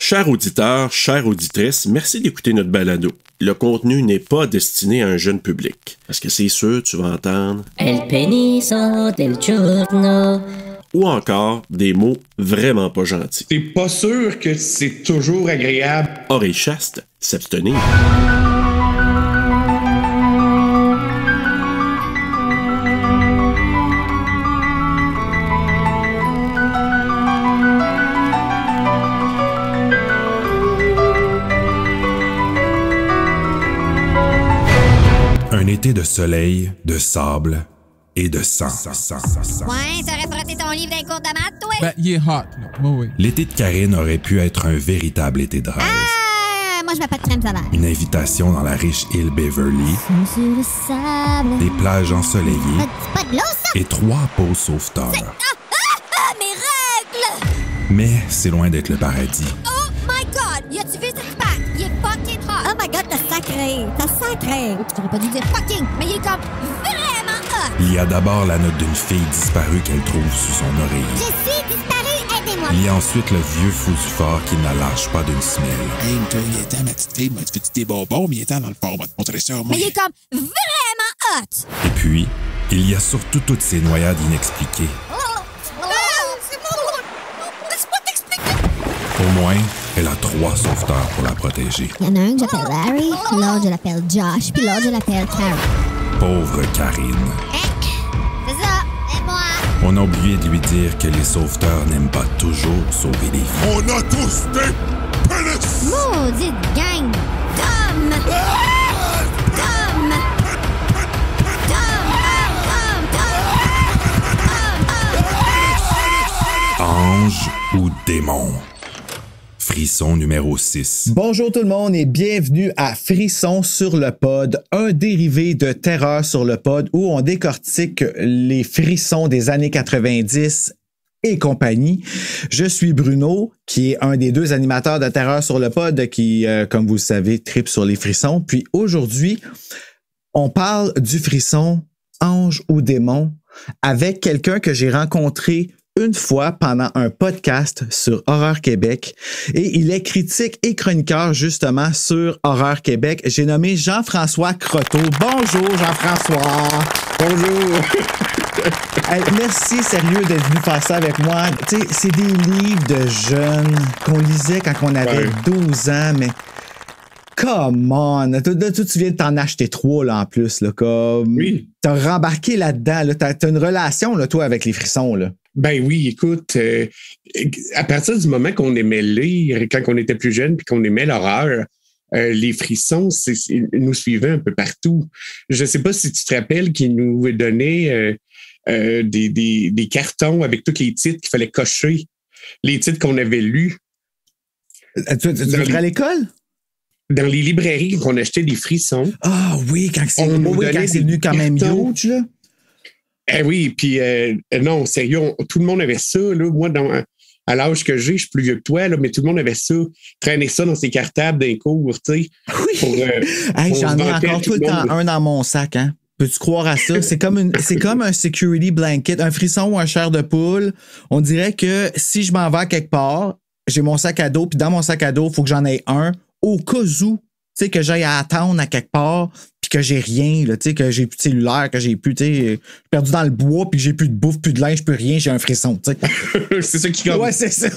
Chers auditeurs, chères auditrices, merci d'écouter notre balado. Le contenu n'est pas destiné à un jeune public. Parce que c'est sûr, tu vas entendre El peniso del giorno. Ou encore des mots vraiment pas gentils. C'est pas sûr que c'est toujours agréable. Oreille chaste, s'abstenir. Un été de soleil, de sable et de sang. Ouais, t'aurais frotté ton livre d'un cours de maths, toi? Ben, il est hot, là. Oui. L'été de Karine aurait pu être un véritable été de rêve. Moi, je mets pas de crème solaire. Une invitation dans la riche île Beverly, Sur le sable. des plages ensoleillées C'est pas de l'eau, ça? et 3 beaux sauveteurs. Mes règles! Mais c'est loin d'être le paradis. Oh my God! Y a-tu vu cette spot? Il est fucking hot! Oh my God, t'as sacré! Oups, j'aurais pas dû dire fucking, mais il est comme vraiment hot! Il y a d'abord la note d'une fille disparue qu'elle trouve sous son Je oreiller. suis disparue, aidez-moi! Il y a ensuite le vieux fou du fort qui ne la lâche pas d'une semelle. Hey, il est temps, ma petite fille, tu fais des bonbons, mais il est temps dans le fort, on va te montrer ça, moi. Mais il est comme vraiment hot! Et puis, il y a surtout toutes ces noyades inexpliquées. Laisse-moi t'expliquer! Au moins, elle a 3 sauveteurs pour la protéger. Il y en a un que j'appelle Larry, l'autre je l'appelle Josh, puis l'autre je l'appelle Carrie. Pauvre Karine. C'est ça, et moi! On a oublié de lui dire que les sauveteurs n'aiment pas toujours sauver des vies. On a tous des pénis! Maudite gang! Tom! Tom! Ange ou démon? Frisson numéro 6. Bonjour tout le monde et bienvenue à Frisson sur le pod, un dérivé de Terreur sur le pod où on décortique les frissons des années 90 et compagnie. Je suis Bruno, qui est un des 2 animateurs de Terreur sur le pod qui, comme vous le savez, tripe sur les frissons. Puis aujourd'hui, on parle du frisson ange ou démon avec quelqu'un que j'ai rencontré une fois pendant un podcast sur Horreur Québec et il est critique et chroniqueur justement sur Horreur Québec. J'ai nommé Jean-François Croteau. Bonjour Jean-François. Bonjour. Hey, merci sérieux d'être venu faire ça avec moi. Tu sais, c'est des livres de jeunes qu'on lisait quand on avait 12 ans, mais come on! Toi, tu viens de t'en acheter 3 là, en plus. Là, comme... Oui. T'as rembarqué là-dedans. Là. T'as une relation, là, toi, avec les frissons. Là. Ben oui, écoute, à partir du moment qu'on aimait lire, quand on était plus jeune puis qu'on aimait l'horreur, les frissons nous suivaient un peu partout. Je sais pas si tu te rappelles qu'ils nous donnaient des cartons avec tous les titres qu'il fallait cocher, les titres qu'on avait lus. Tu à l'école? Dans les librairies qu'on achetait des frissons. Ah oui, quand c'est venu quand même huge, là. Eh oui, puis non, sérieux, tout le monde avait ça. Là. Moi, à l'âge que j'ai, je suis plus vieux que toi, là, mais tout le monde avait ça. Traîner ça dans ses cartables d'un cours, tu sais. Oui. J'en ai encore tout le temps un dans mon sac, hein. Peux-tu croire à ça? C'est comme un security blanket, un frisson ou un chair de poule. On dirait que si je m'en vais à quelque part, j'ai mon sac à dos, puis dans mon sac à dos, il faut que j'en ai un au cas où, tu sais, que j'aille à attendre à quelque part, puis que j'ai rien, là, tu sais, que j'ai plus de cellulaire, que j'ai plus, tu sais, perdu dans le bois, puis que j'ai plus de bouffe, plus de linge, plus rien, j'ai un frisson, tu sais. C'est ça qui compte. Ouais, c'est ça.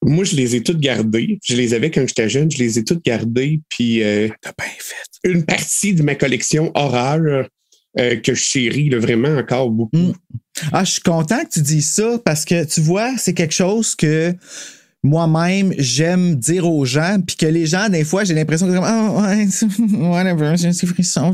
Moi, je les ai toutes gardées. Je les avais quand j'étais jeune, je les ai toutes gardées, puis t'as bien fait. Une partie de ma collection horreur que je chéris là, vraiment encore beaucoup. Ah, je suis content que tu dises ça, parce que, tu vois, c'est quelque chose que moi-même, j'aime dire aux gens, puis que les gens, des fois, j'ai l'impression que c'est comme, oh, ouais, whatever, j'ai ces frissons.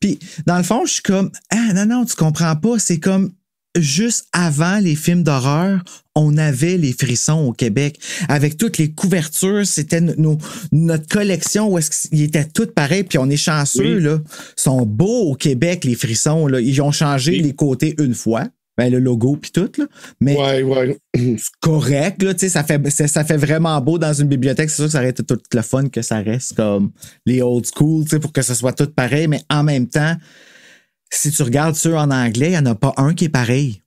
Puis, dans le fond, je suis comme, non, tu comprends pas. C'est comme, juste avant les films d'horreur, on avait les frissons au Québec. Avec toutes les couvertures, c'était notre collection où est-ce qu'ils étaient tous pareils, puis on est chanceux, là. Ils sont beaux au Québec, les frissons, là. Ils ont changé les côtés une fois. Ben, le logo puis tout, là. Mais c'est correct, là, tu sais, ça fait vraiment beau dans une bibliothèque. C'est sûr que ça aurait été tout le fun que ça reste comme les old school, tu sais, pour que ce soit tout pareil. Mais en même temps, si tu regardes ceux en anglais, il n'y en a pas un qui est pareil.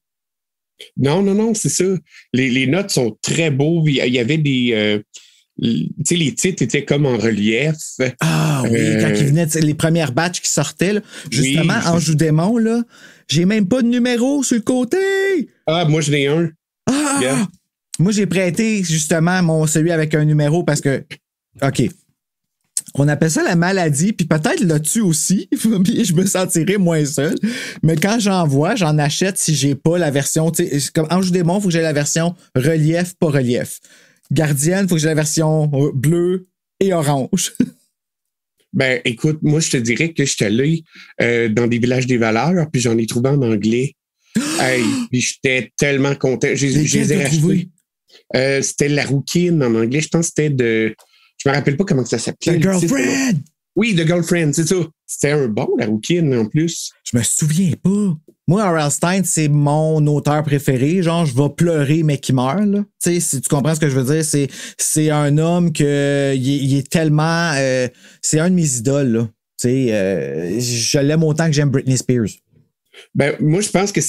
Non, c'est ça. Les notes sont très beaux. Il y avait des... tu sais, les titres étaient comme en relief. Ah oui, quand ils venaient, les premières batches qui sortaient, là, justement, Oui. Anjou Démon, là, j'ai même pas de numéro sur le côté. Ah, moi, j'en ai un. Ah! Yeah. Moi, j'ai prêté justement celui avec un numéro parce que, OK, on appelle ça la maladie, puis peut-être là-dessus aussi, puis je me sentirais moins seul. Mais quand j'en vois, j'en achète si j'ai pas la version, tu sais, comme Anjou Démon, il faut que j'ai la version relief, pas relief. Gardienne, il faut que j'ai la version bleue et orange. Ben, écoute, moi, je te dirais que je suis allé dans des villages des valeurs, puis j'en ai trouvé en anglais. Hey, puis j'étais tellement content. Je les ai rachetés. C'était la rouquine en anglais. Je pense que c'était de... Je me rappelle pas comment ça s'appelait. The Girlfriend! Oui, The Girlfriend, c'est ça. C'était un bon, la rouquine, en plus. Je me souviens pas. Moi, R.L. Stine, c'est mon auteur préféré. Genre, je vais pleurer, mais qui meurt, là. Tu sais, si tu comprends ce que je veux dire, c'est un homme que il est tellement... c'est un de mes idoles, là. Tu sais, je l'aime autant que j'aime Britney Spears. Ben, moi, je pense que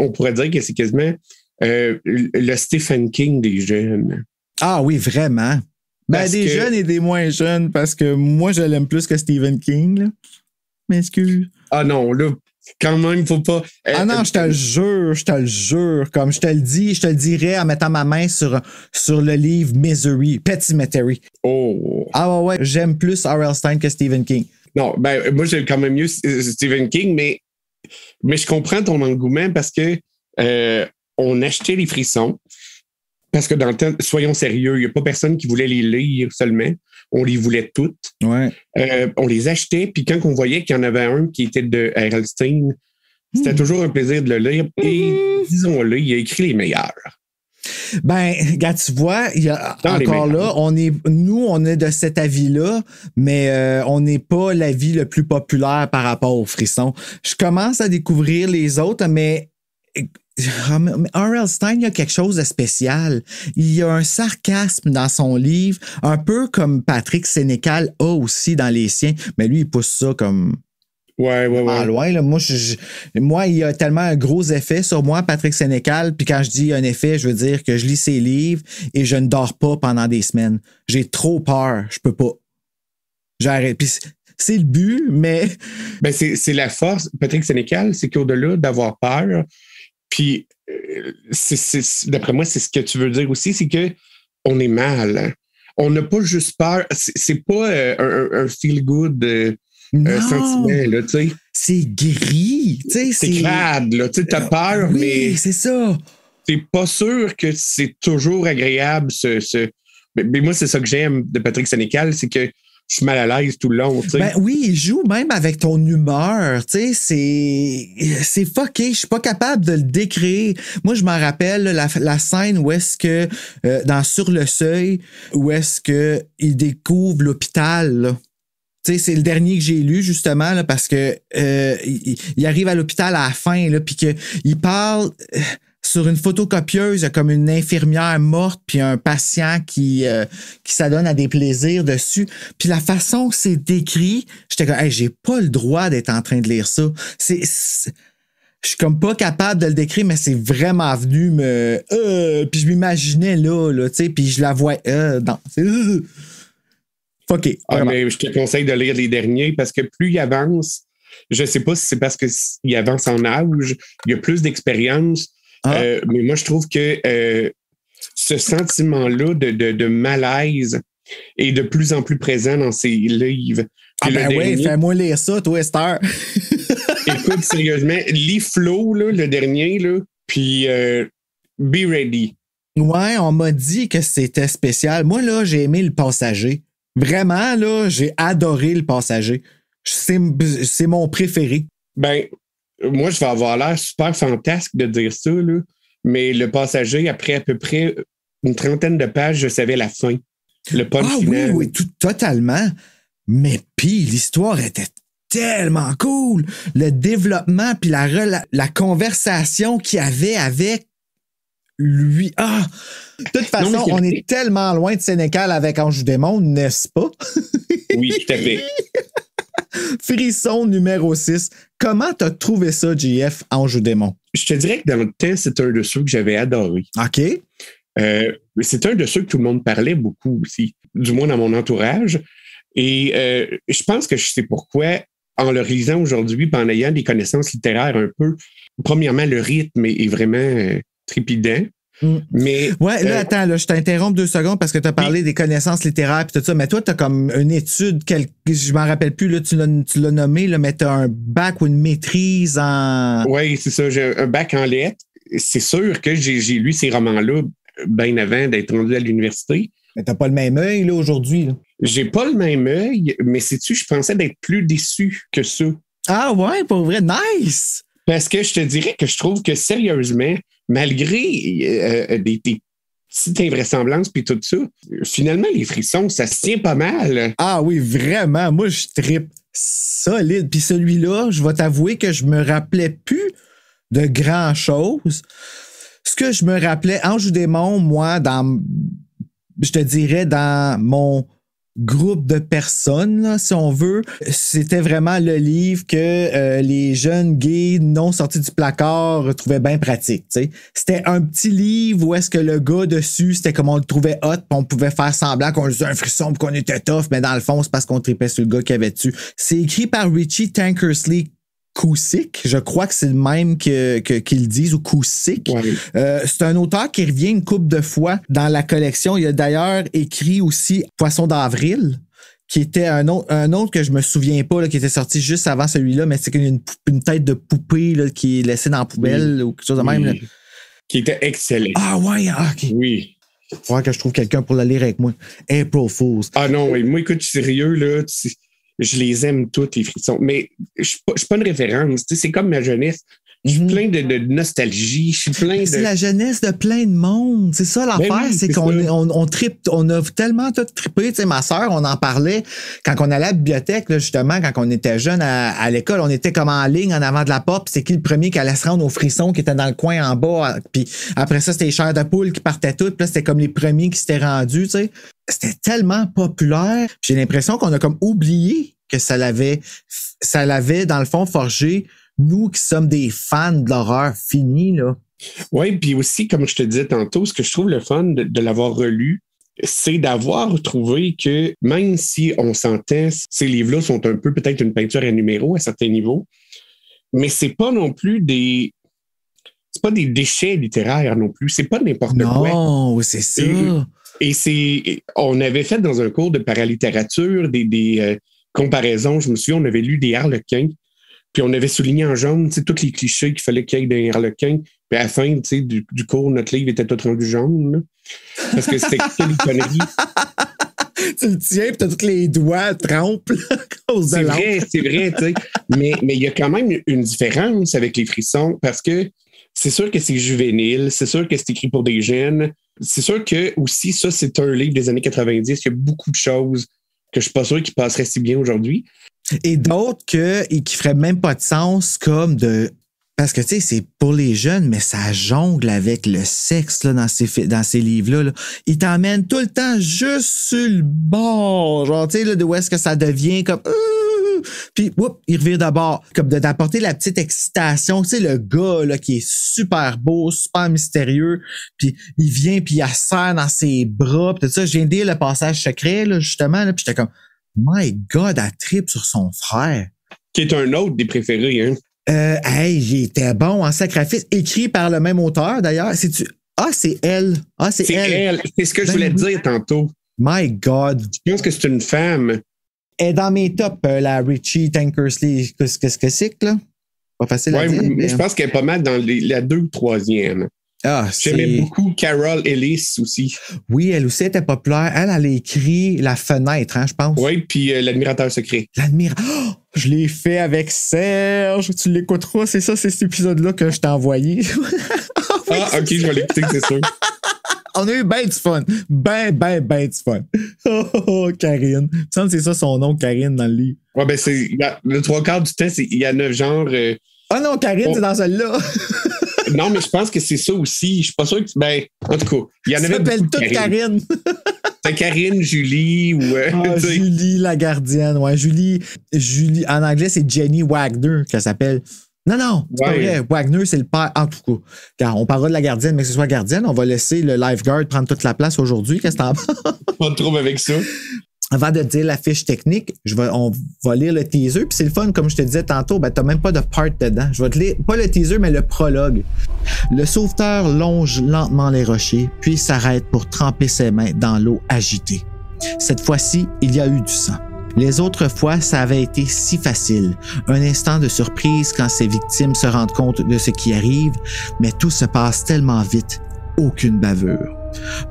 on pourrait dire que c'est quasiment le Stephen King des jeunes. Ah oui, vraiment. Ben, des jeunes et des moins jeunes, parce que moi, je l'aime plus que Stephen King, là. M'excuse. Ah non, là, quand même, il faut pas... ah non, je te le jure. Comme je te le dis, je te le dirais en mettant ma main sur le livre Misery, Pet Sematary. Oh. Ah ouais, j'aime plus R.L. Stine que Stephen King. Non, ben, moi, j'aime quand même mieux Stephen King, mais je comprends ton engouement parce que on achetait les frissons. Parce que dans le temps, soyons sérieux, il n'y a pas personne qui voulait les lire seulement. On les voulait toutes. Ouais. On les achetait, puis quand on voyait qu'il y en avait un qui était de R.L. Stine, c'était toujours un plaisir de le lire. Et disons-le, il a écrit les meilleurs. Ben, regarde, tu vois, il y a Dans encore là, on est de cet avis-là, mais on n'est pas l'avis le plus populaire par rapport aux frissons. Je commence à découvrir les autres, mais R.L. Stine, il y a quelque chose de spécial. Il y a un sarcasme dans son livre, un peu comme Patrick Sénécal a aussi dans les siens, mais lui, il pousse ça comme... Ouais. loin, là. Moi, il y a tellement un gros effet sur moi, Patrick Sénécal, puis quand je dis un effet, je veux dire que je lis ses livres et je ne dors pas pendant des semaines. J'ai trop peur, je peux pas. J'arrête. Puis c'est le but, mais... Ben, c'est la force. Patrick Sénécal, c'est qu'au-delà d'avoir peur, puis d'après moi, c'est ce que tu veux dire aussi, c'est que on est mal. On n'a pas juste peur. C'est pas un feel-good sentiment, là, tu sais. C'est gris, tu sais. C'est crade, là. Tu sais, t'as peur, oui, mais... c'est ça. T'es pas sûr que c'est toujours agréable, Mais moi, c'est ça que j'aime de Patrick Sénécal, c'est que je suis mal à l'aise tout le long, tu sais. Ben oui, il joue même avec ton humeur, tu sais, c'est fucké, je suis pas capable de le décrire. Moi, je m'en rappelle la scène où est-ce que, dans Sur le seuil, où est-ce que il découvre l'hôpital, là. Tu sais, c'est le dernier que j'ai lu, justement, là, parce que il arrive à l'hôpital à la fin, là, puis qu'il parle... sur une photocopieuse, il y a comme une infirmière morte puis un patient qui s'adonne à des plaisirs dessus. Puis la façon que c'est décrit, j'étais comme, hey, j'ai pas le droit d'être en train de lire ça. Je suis comme pas capable de le décrire, mais c'est vraiment venu puis je m'imaginais là, tu sais, puis je la vois, non, c'est fucké. Ah, mais je te conseille de lire les derniers parce que plus il avance, je sais pas si c'est parce qu'il avance en âge, il y a plus d'expérience. Mais moi, je trouve que ce sentiment-là de malaise est de plus en plus présent dans ses livres. Ah ben oui, fais-moi lire ça, toi, Esther. Écoute, sérieusement, lis Flow, là, le dernier, là, puis Be Ready. Ouais, on m'a dit que c'était spécial. Moi, là, j'ai aimé Le Passager. Vraiment, là, j'ai adoré Le Passager. C'est mon préféré. Ben, moi, je vais avoir l'air super fantasque de dire ça, là, mais Le Passager, après à peu près une trentaine de pages, je savais la fin. Le punch final. Oui, totalement. Mais puis, l'histoire était tellement cool. Le développement, puis la conversation qu'il y avait avec lui. Ah! De toute façon, on est tellement loin de Sénécal avec Anjou Démon, n'est-ce pas? Oui, tout à fait. Frisson numéro 6. Comment t'as trouvé ça, JF, Ange ou Démon? Je te dirais que dans le temps, c'est un de ceux que j'avais adoré. OK. C'est un de ceux que tout le monde parlait beaucoup aussi, du moins dans mon entourage. Et je pense que je sais pourquoi, en le lisant aujourd'hui, en ayant des connaissances littéraires un peu, premièrement, le rythme est vraiment trépidant. Mais, ouais, là, attends, là, je t'interromps 2 secondes parce que tu as parlé des connaissances littéraires et tout ça, mais toi, tu as comme une étude, je m'en rappelle plus, là, tu l'as nommé, là, mais tu as un bac ou une maîtrise en... Oui, c'est ça, j'ai un bac en lettres. C'est sûr que j'ai lu ces romans-là bien avant d'être rendu à l'université. Mais t'as pas le même œil, là, aujourd'hui. Là. J'ai pas le même œil, mais sais-tu, je pensais d'être plus déçu que ça. Ah ouais, pour vrai, nice! Parce que je te dirais que je trouve que sérieusement, malgré des petites invraisemblances puis tout ça, finalement, les frissons, ça se tient pas mal. Ah oui, vraiment. Moi, je trippe solide. Puis celui-là, je vais t'avouer que je me rappelais plus de grand-chose. Ce que je me rappelais, Ange ou Démon, moi, je te dirais, dans mon groupe de personnes, là, si on veut, c'était vraiment le livre que les jeunes gays non sortis du placard trouvaient bien pratique. T'sais. C'était un petit livre où est-ce que le gars dessus, c'était comme on le trouvait hot, puis on pouvait faire semblant qu'on faisait un frisson puis qu'on était tough, mais dans le fond, c'est parce qu'on tripait sur le gars qu'il y avait dessus. C'est écrit par Richie Tankersley Cusick, je crois que c'est le même qu'ils disent, ou Cusick. Ouais. C'est un auteur qui revient une couple de fois dans la collection. Il a d'ailleurs écrit aussi Poisson d'avril, qui était un autre que je me souviens pas, là, qui était sorti juste avant celui-là, mais c'est une tête de poupée là, qui est laissée dans la poubelle ou quelque chose de même. Là. Qui était excellent. Ah ouais, OK. Oui. Il faudra que je trouve quelqu'un pour la lire avec moi. April Fools. Ah non, oui. Moi, écoute, je suis sérieux, là. Je les aime toutes, les frissons. Mais je suis pas une référence. C'est comme ma jeunesse. Je suis plein de nostalgie. Je suis plein de... C'est la jeunesse de plein de monde. C'est ça l'affaire. Ben oui, c'est qu'on trippe. On a tellement tout trippé. Tu sais, ma sœur, on en parlait quand on allait à la bibliothèque, là, justement, quand on était jeune à l'école. On était comme en ligne en avant de la porte. Puis c'est qui le premier qui allait se rendre aux frissons qui était dans le coin en bas. Puis après ça, c'était les chairs de poule qui partaient toutes. Puis là, c'était comme les premiers qui s'étaient rendus. Tu sais. C'était tellement populaire. J'ai l'impression qu'on a comme oublié que ça l'avait dans le fond forgé nous qui sommes des fans de l'horreur finie, là. Oui, puis aussi, comme je te disais tantôt, ce que je trouve le fun de l'avoir relu, c'est d'avoir trouvé que même si on s'entend, ces livres-là sont un peu peut-être une peinture à numéro à certains niveaux, mais c'est pas non plus c'est pas des déchets littéraires non plus. C'est pas n'importe quoi. Non, c'est ça. Et on avait fait dans un cours de paralittérature des comparaisons. Je me souviens, on avait lu des Harlequins, puis on avait souligné en jaune tous les clichés qu'il fallait qu'il y ait des Harlequins. Puis à la fin du cours, notre livre était tout rendu jaune. Là, parce que c'était quelle connerie. Tu le tiens, puis t'as tous les doigts trempes. C'est vrai, tu sais. Mais il y a quand même une différence avec les frissons, parce que c'est sûr que c'est juvénile, c'est sûr que c'est écrit pour des jeunes. C'est sûr que aussi, ça, c'est un livre des années 90. Il y a beaucoup de choses que je suis pas sûr qu'ils passeraient si bien aujourd'hui. Et d'autres qui feraient même pas de sens, comme de... Parce que, tu sais, c'est pour les jeunes, mais ça jongle avec le sexe là, dans ces livres-là. Là. Ils t'emmènent tout le temps juste sur le bord. Genre, tu sais, là, d'où est-ce que ça devient comme... Puis, il revient d'abord. Comme d'apporter la petite excitation. Tu sais, le gars là, qui est super beau, super mystérieux, puis il vient, puis il a serre dans ses bras, puis tout ça. Je viens de lire le passage secret, là, justement, là, puis j'étais comme... My God, elle tripe sur son frère. Qui est un autre des préférés, hein? Il était bon en sacrifice. Écrit par le même auteur, d'ailleurs. C'est elle. C'est elle. C'est ce que je voulais te dire tantôt. My God. Je pense que c'est une femme. Elle est dans mes tops, la Richie Tankersley. Qu'est-ce que c'est, là? Pas facile à dire. Mais je pense qu'elle est pas mal dans la 2 ou 3e. J'aimais beaucoup Carol Ellis aussi. Oui, elle aussi était populaire. Elle a écrit La Fenêtre, hein, je pense. Oui, puis L'Admirateur secret. Je l'ai fait avec Serge. Tu l'écouteras, c'est cet épisode-là que je t'ai envoyé. OK, je vais l'écouter, c'est sûr. On a eu ben du fun. Ben du fun. Oh, Karine. Il me semble que c'est ça son nom, Karine, dans le livre. Ouais, le 3/4 du temps, il y en a genre... Ah non, Karine, c'est dans celle-là. Non, mais je pense que c'est ça aussi. Je suis pas sûr que... Ben, en tout cas, il y en avait... Ça s'appelle toute Karine. C'est Karine, Julie ou... Julie la gardienne. Ouais, Julie, en anglais, c'est Jenny Wagner qu'elle s'appelle. Non, c'est pas vrai. Wagner, c'est le père. En tout cas, car on parlera de la gardienne, mais que ce soit gardienne, on va laisser le lifeguard prendre toute la place aujourd'hui. Qu'est-ce que t'en penses? Pas de trouble avec ça. Avant de dire la fiche technique, on va lire le teaser. Puis c'est le fun, comme je te disais tantôt, ben, t'as même pas de part dedans. Je vais te lire, pas le teaser, mais le prologue. Le sauveteur longe lentement les rochers, puis s'arrête pour tremper ses mains dans l'eau agitée. Cette fois-ci, il y a eu du sang. Les autres fois, ça avait été si facile. Un instant de surprise quand ses victimes se rendent compte de ce qui arrive, mais tout se passe tellement vite. Aucune bavure.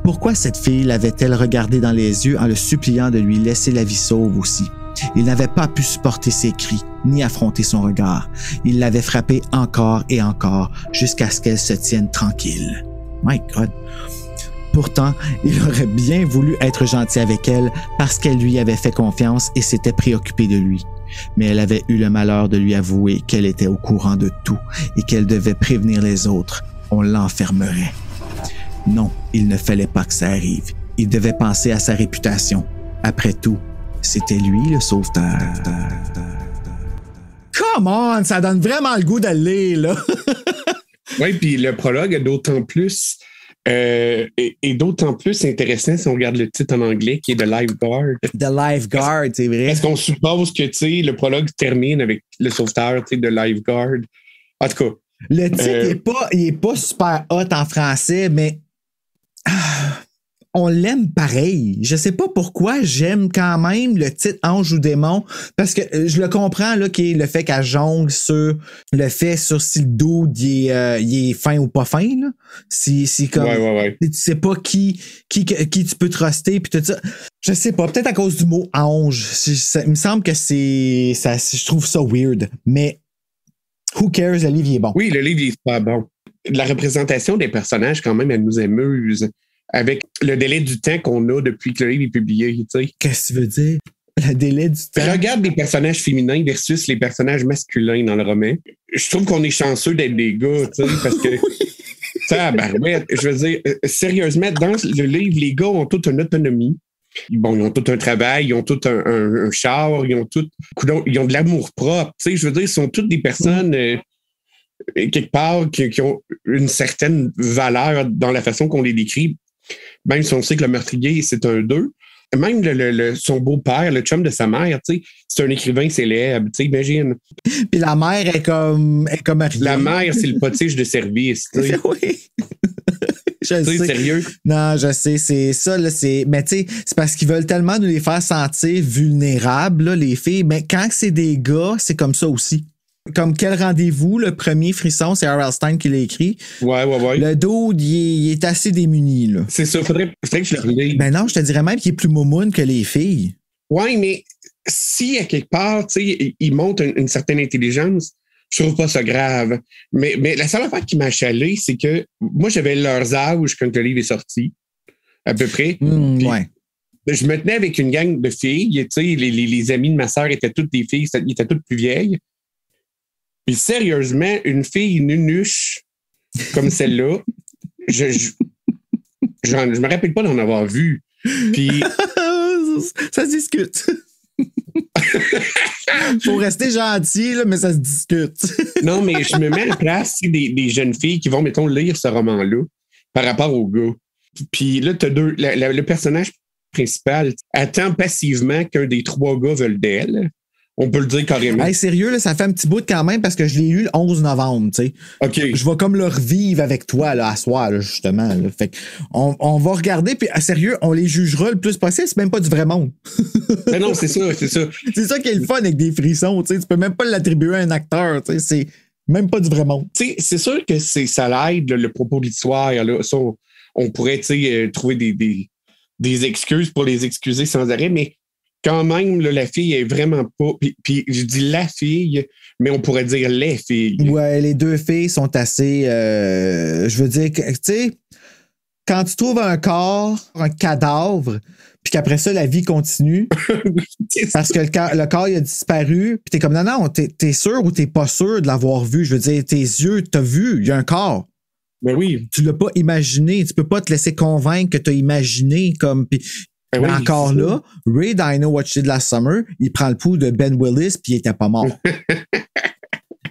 Pourquoi cette fille l'avait-elle regardé dans les yeux en le suppliant de lui laisser la vie sauve aussi? Il n'avait pas pu supporter ses cris, ni affronter son regard. Il l'avait frappée encore et encore, jusqu'à ce qu'elle se tienne tranquille. My God! Pourtant, il aurait bien voulu être gentil avec elle parce qu'elle lui avait fait confiance et s'était préoccupée de lui. Mais elle avait eu le malheur de lui avouer qu'elle était au courant de tout et qu'elle devait prévenir les autres. On l'enfermerait. Non, il ne fallait pas que ça arrive. Il devait penser à sa réputation. Après tout, c'était lui le sauveteur. Come on, ça donne vraiment le goût d'aller, là. Oui, puis le prologue est d'autant plus intéressant si on regarde le titre en anglais qui est The Lifeguard. The Lifeguard, c'est vrai. Parce qu'on suppose que le prologue termine avec le sauveteur, The Lifeguard. En tout cas. Le titre il est pas super hot en français, mais on l'aime pareil. Je sais pas pourquoi j'aime quand même le titre Ange ou démon, parce que je le comprends, là, qui est le fait qu'elle jongle sur le fait sur si le dude il est fin ou pas fin, là. Si comme tu sais pas qui tu peux truster puis tout ça. Je sais pas, peut-être à cause du mot ange. Il me semble que je trouve ça weird, mais who cares, le livre il est bon. Oui, le livre il est pas bon. La représentation des personnages, quand même, elle nous amuse. Avec le délai du temps qu'on a depuis que le livre est publié, tu sais. Qu'est-ce que tu veux dire? Le délai du temps? Regarde les personnages féminins versus les personnages masculins dans le roman. Je trouve qu'on est chanceux d'être des gars, tu sais, parce que... je veux dire, sérieusement, dans le livre, les gars ont toute une autonomie. Bon, ils ont tout un travail, ils ont tout un char, ils ont de l'amour propre. Tu sais, je veux dire, ils sont toutes des personnes... quelque part, qui ont une certaine valeur dans la façon qu'on les décrit, même si on sait que le meurtrier, c'est un d'eux. Même son beau-père, le chum de sa mère, tu sais, c'est un écrivain célèbre, tu sais, imagine. Puis la mère est comme la mère, c'est le potiche de service, tu sais. Oui. Je sais. Sérieux? Non, je sais, c'est ça, là, mais tu sais, c'est parce qu'ils veulent tellement nous les faire sentir vulnérables, là, les filles. Mais quand c'est des gars, c'est comme ça aussi. Comme Quel rendez-vous, le premier frisson, c'est R.L. Stine qui l'a écrit. Ouais. Le dude, il est assez démuni, là. C'est ça, faudrait que je le relise. Ben non, je te dirais même qu'il est plus moumoune que les filles. Ouais, mais si à quelque part, tu sais, il montre une certaine intelligence, je trouve pas ça grave. Mais la seule affaire qui m'a chalé, c'est que moi, j'avais leurs âges quand le livre est sorti, à peu près. Ouais. Je me tenais avec une gang de filles, tu sais, les amis de ma sœur étaient toutes des filles, ils étaient toutes plus vieilles. Puis sérieusement, une fille nunuche comme celle-là, je me rappelle pas d'en avoir vu. Puis ça se discute. Faut rester gentil, là, mais ça se discute. Non, mais je me mets à la place des jeunes filles qui vont, mettons, lire ce roman-là par rapport aux gars. Puis là, t'as le personnage principal attend passivement qu'un des trois gars veulent d'elle. On peut le dire carrément. Hey, sérieux, là, ça fait un petit bout quand même parce que je l'ai lu le 11 novembre, tu sais. OK. Je vais comme le revivre avec toi, là, à soir, là, justement. Là. Fait on va regarder, puis sérieux, on les jugera le plus possible. C'est même pas du vrai monde. Mais non, c'est ça. C'est ça qui est le fun avec des frissons, tu sais. Tu peux même pas l'attribuer à un acteur, tu sais. C'est même pas du vrai monde. Tu sais, c'est sûr que ça l'aide, le propos de l'histoire, là. Ça, on pourrait, tu sais, trouver des excuses pour les excuser sans arrêt, mais quand même, là, la fille est vraiment pas... Puis je dis la fille, mais on pourrait dire les filles. Ouais, les deux filles sont assez... je veux dire, tu sais, quand tu trouves un corps, un cadavre, puis qu'après ça, la vie continue, parce que le corps, il a disparu, puis t'es comme, non, t'es sûr ou t'es pas sûr de l'avoir vu? Je veux dire, tes yeux, t'as vu, il y a un corps. Ben oui. Tu l'as pas imaginé. Tu peux pas te laisser convaincre que tu as imaginé comme. Puis, Ben oui, encore c'est là, Ray Dino What You Did Last Summer, il prend le pouls de Ben Willis puis il était pas mort.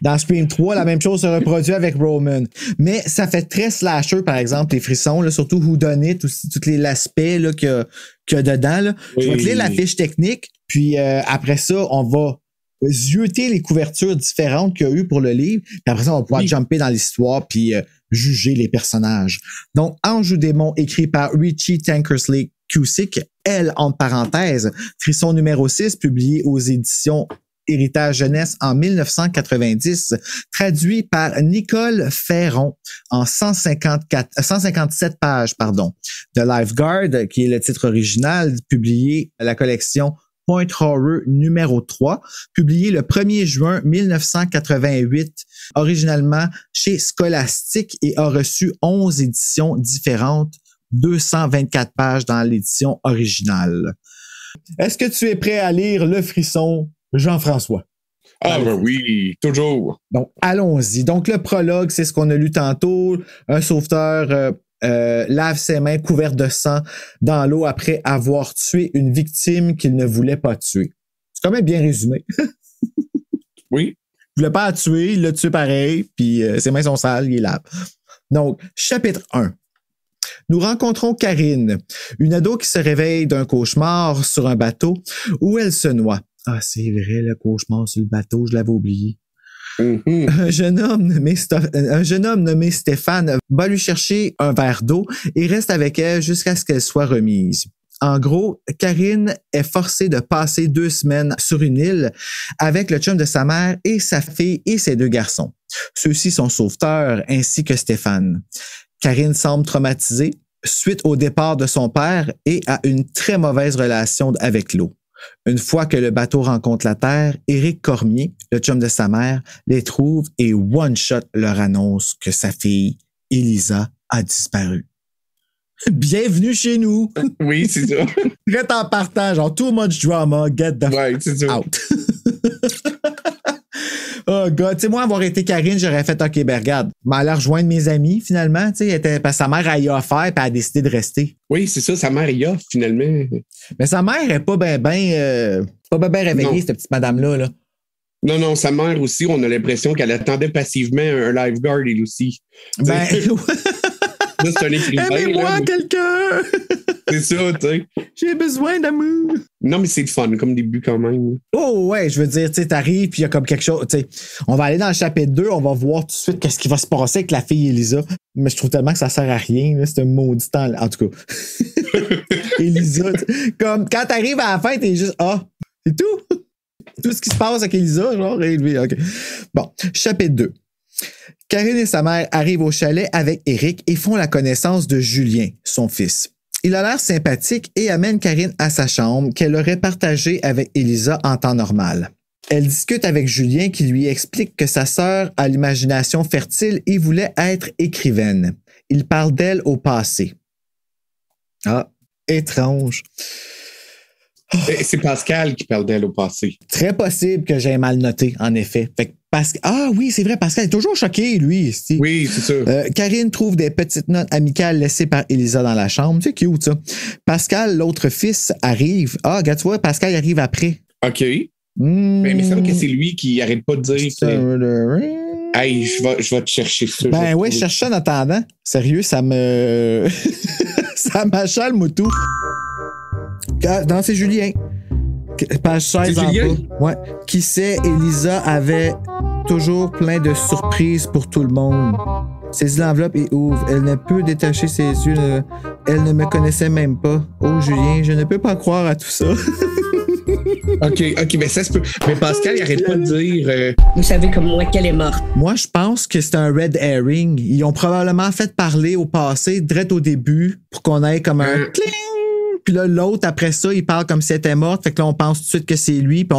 Dans Scream 3, la même chose se reproduit avec Roman. Mais ça fait très slasher, par exemple, les frissons, là, surtout Whodunit, aussi, tous les aspects là, qu'il y a dedans. Là. Oui. Je vais te lire la fiche technique, puis après ça, on va zioter les couvertures différentes qu'il y a eu pour le livre, puis après ça, on va pouvoir jumper dans l'histoire puis juger les personnages. Donc, Ange ou démon, écrit par Richie Tankersley Cusick, elle, entre parenthèses, Frisson numéro 6, publié aux éditions Héritage Jeunesse en 1990, traduit par Nicole Ferron en 157 pages, The Lifeguard, qui est le titre original, publié à la collection Point Horror numéro 3, publié le 1er juin 1988, originalement chez Scholastic et a reçu 11 éditions différentes, 224 pages dans l'édition originale. Est-ce que tu es prêt à lire Le Frisson, Jean-François? Ah ben oui, toujours. Donc, allons-y. Donc, le prologue, c'est ce qu'on a lu tantôt. Un sauveteur lave ses mains couvertes de sang dans l'eau après avoir tué une victime qu'il ne voulait pas tuer. C'est quand même bien résumé. Oui. Il voulait pas la tuer, il l'a tué pareil, puis ses mains sont sales, il lave. Donc, chapitre 1. Nous rencontrons Karine, une ado qui se réveille d'un cauchemar sur un bateau où elle se noie. Ah, c'est vrai, le cauchemar sur le bateau, je l'avais oublié. Mm-hmm. Un jeune homme nommé Stéphane va lui chercher un verre d'eau et reste avec elle jusqu'à ce qu'elle soit remise. En gros, Karine est forcée de passer 2 semaines sur une île avec le chum de sa mère et sa fille et ses 2 garçons. Ceux-ci sont sauveteurs ainsi que Stéphane. Karine semble traumatisée suite au départ de son père et a une très mauvaise relation avec l'eau. Une fois que le bateau rencontre la terre, Éric Cormier, le chum de sa mère, les trouve et one-shot leur annonce que sa fille, Elisa, a disparu. Bienvenue chez nous! Oui, c'est ça. Très en partant, genre too much drama, get the out. Oh God, tu sais, moi, avoir été Karine, j'aurais fait, OK, ben regarde, m'aller rejoindre mes amis, finalement, tu sais, parce que sa mère, elle y a offert, puis elle a décidé de rester. Oui, c'est ça, sa mère y a, finalement. Mais sa mère est pas bien réveillée, cette petite madame-là, là. Non, sa mère aussi, on a l'impression qu'elle attendait passivement un lifeguard, elle aussi. Ben, là, c'est un écrivain. Aimez-moi, quelqu'un! C'est ça, tu sais. J'ai besoin d'amour. Non, mais c'est le fun comme début quand même. Oh, ouais, je veux dire, tu sais, t'arrives, puis il y a comme quelque chose, tu sais. On va aller dans le chapitre 2, on va voir tout de suite qu'est-ce qui va se passer avec la fille Elisa. Mais je trouve tellement que ça sert à rien, là. C'est un maudit temps, en tout cas. Elisa, comme quand t'arrives à la fin, t'es juste, c'est tout. Tout ce qui se passe avec Elisa, genre, élevé. OK. Bon, chapitre 2. Karine et sa mère arrivent au chalet avec Éric et font la connaissance de Julien, son fils. Il a l'air sympathique et amène Karine à sa chambre qu'elle aurait partagée avec Elisa en temps normal. Elle discute avec Julien qui lui explique que sa sœur a l'imagination fertile et voulait être écrivaine. Il parle d'elle au passé. Ah, étrange. C'est Pascal qui parle d'elle au passé. Très possible que j'ai mal noté, en effet. Fait que oui, c'est vrai, Pascal est toujours choqué, lui. Oui, c'est ça. Karine trouve des petites notes amicales laissées par Elisa dans la chambre. C'est cute, ça. Pascal, l'autre fils, arrive. Ah, regarde, tu vois, Pascal arrive après. OK. Mais il me semble que c'est lui qui arrête pas de dire que... Hey, je vais te chercher ça. Ben oui, je cherche ça en attendant. Sérieux, ça me... ça m'achale, Moutou. Non, c'est Julien. Page 16 en bas. Ouais. Qui sait, Elisa avait toujours plein de surprises pour tout le monde. Saisit l'enveloppe et ouvre. Elle ne peut détacher ses yeux. Elle ne me connaissait même pas. Oh, Julien, je ne peux pas croire à tout ça. OK, mais ça se peut. Mais Pascal, il arrête pas de dire... Vous savez comme moi qu'elle est morte. Moi, je pense que c'est un red herring. Ils ont probablement fait parler au passé, direct au début, pour qu'on ait comme un cling. Puis là, l'autre, après ça, il parle comme si elle était morte. Fait que là, on pense tout de suite que c'est lui. Puis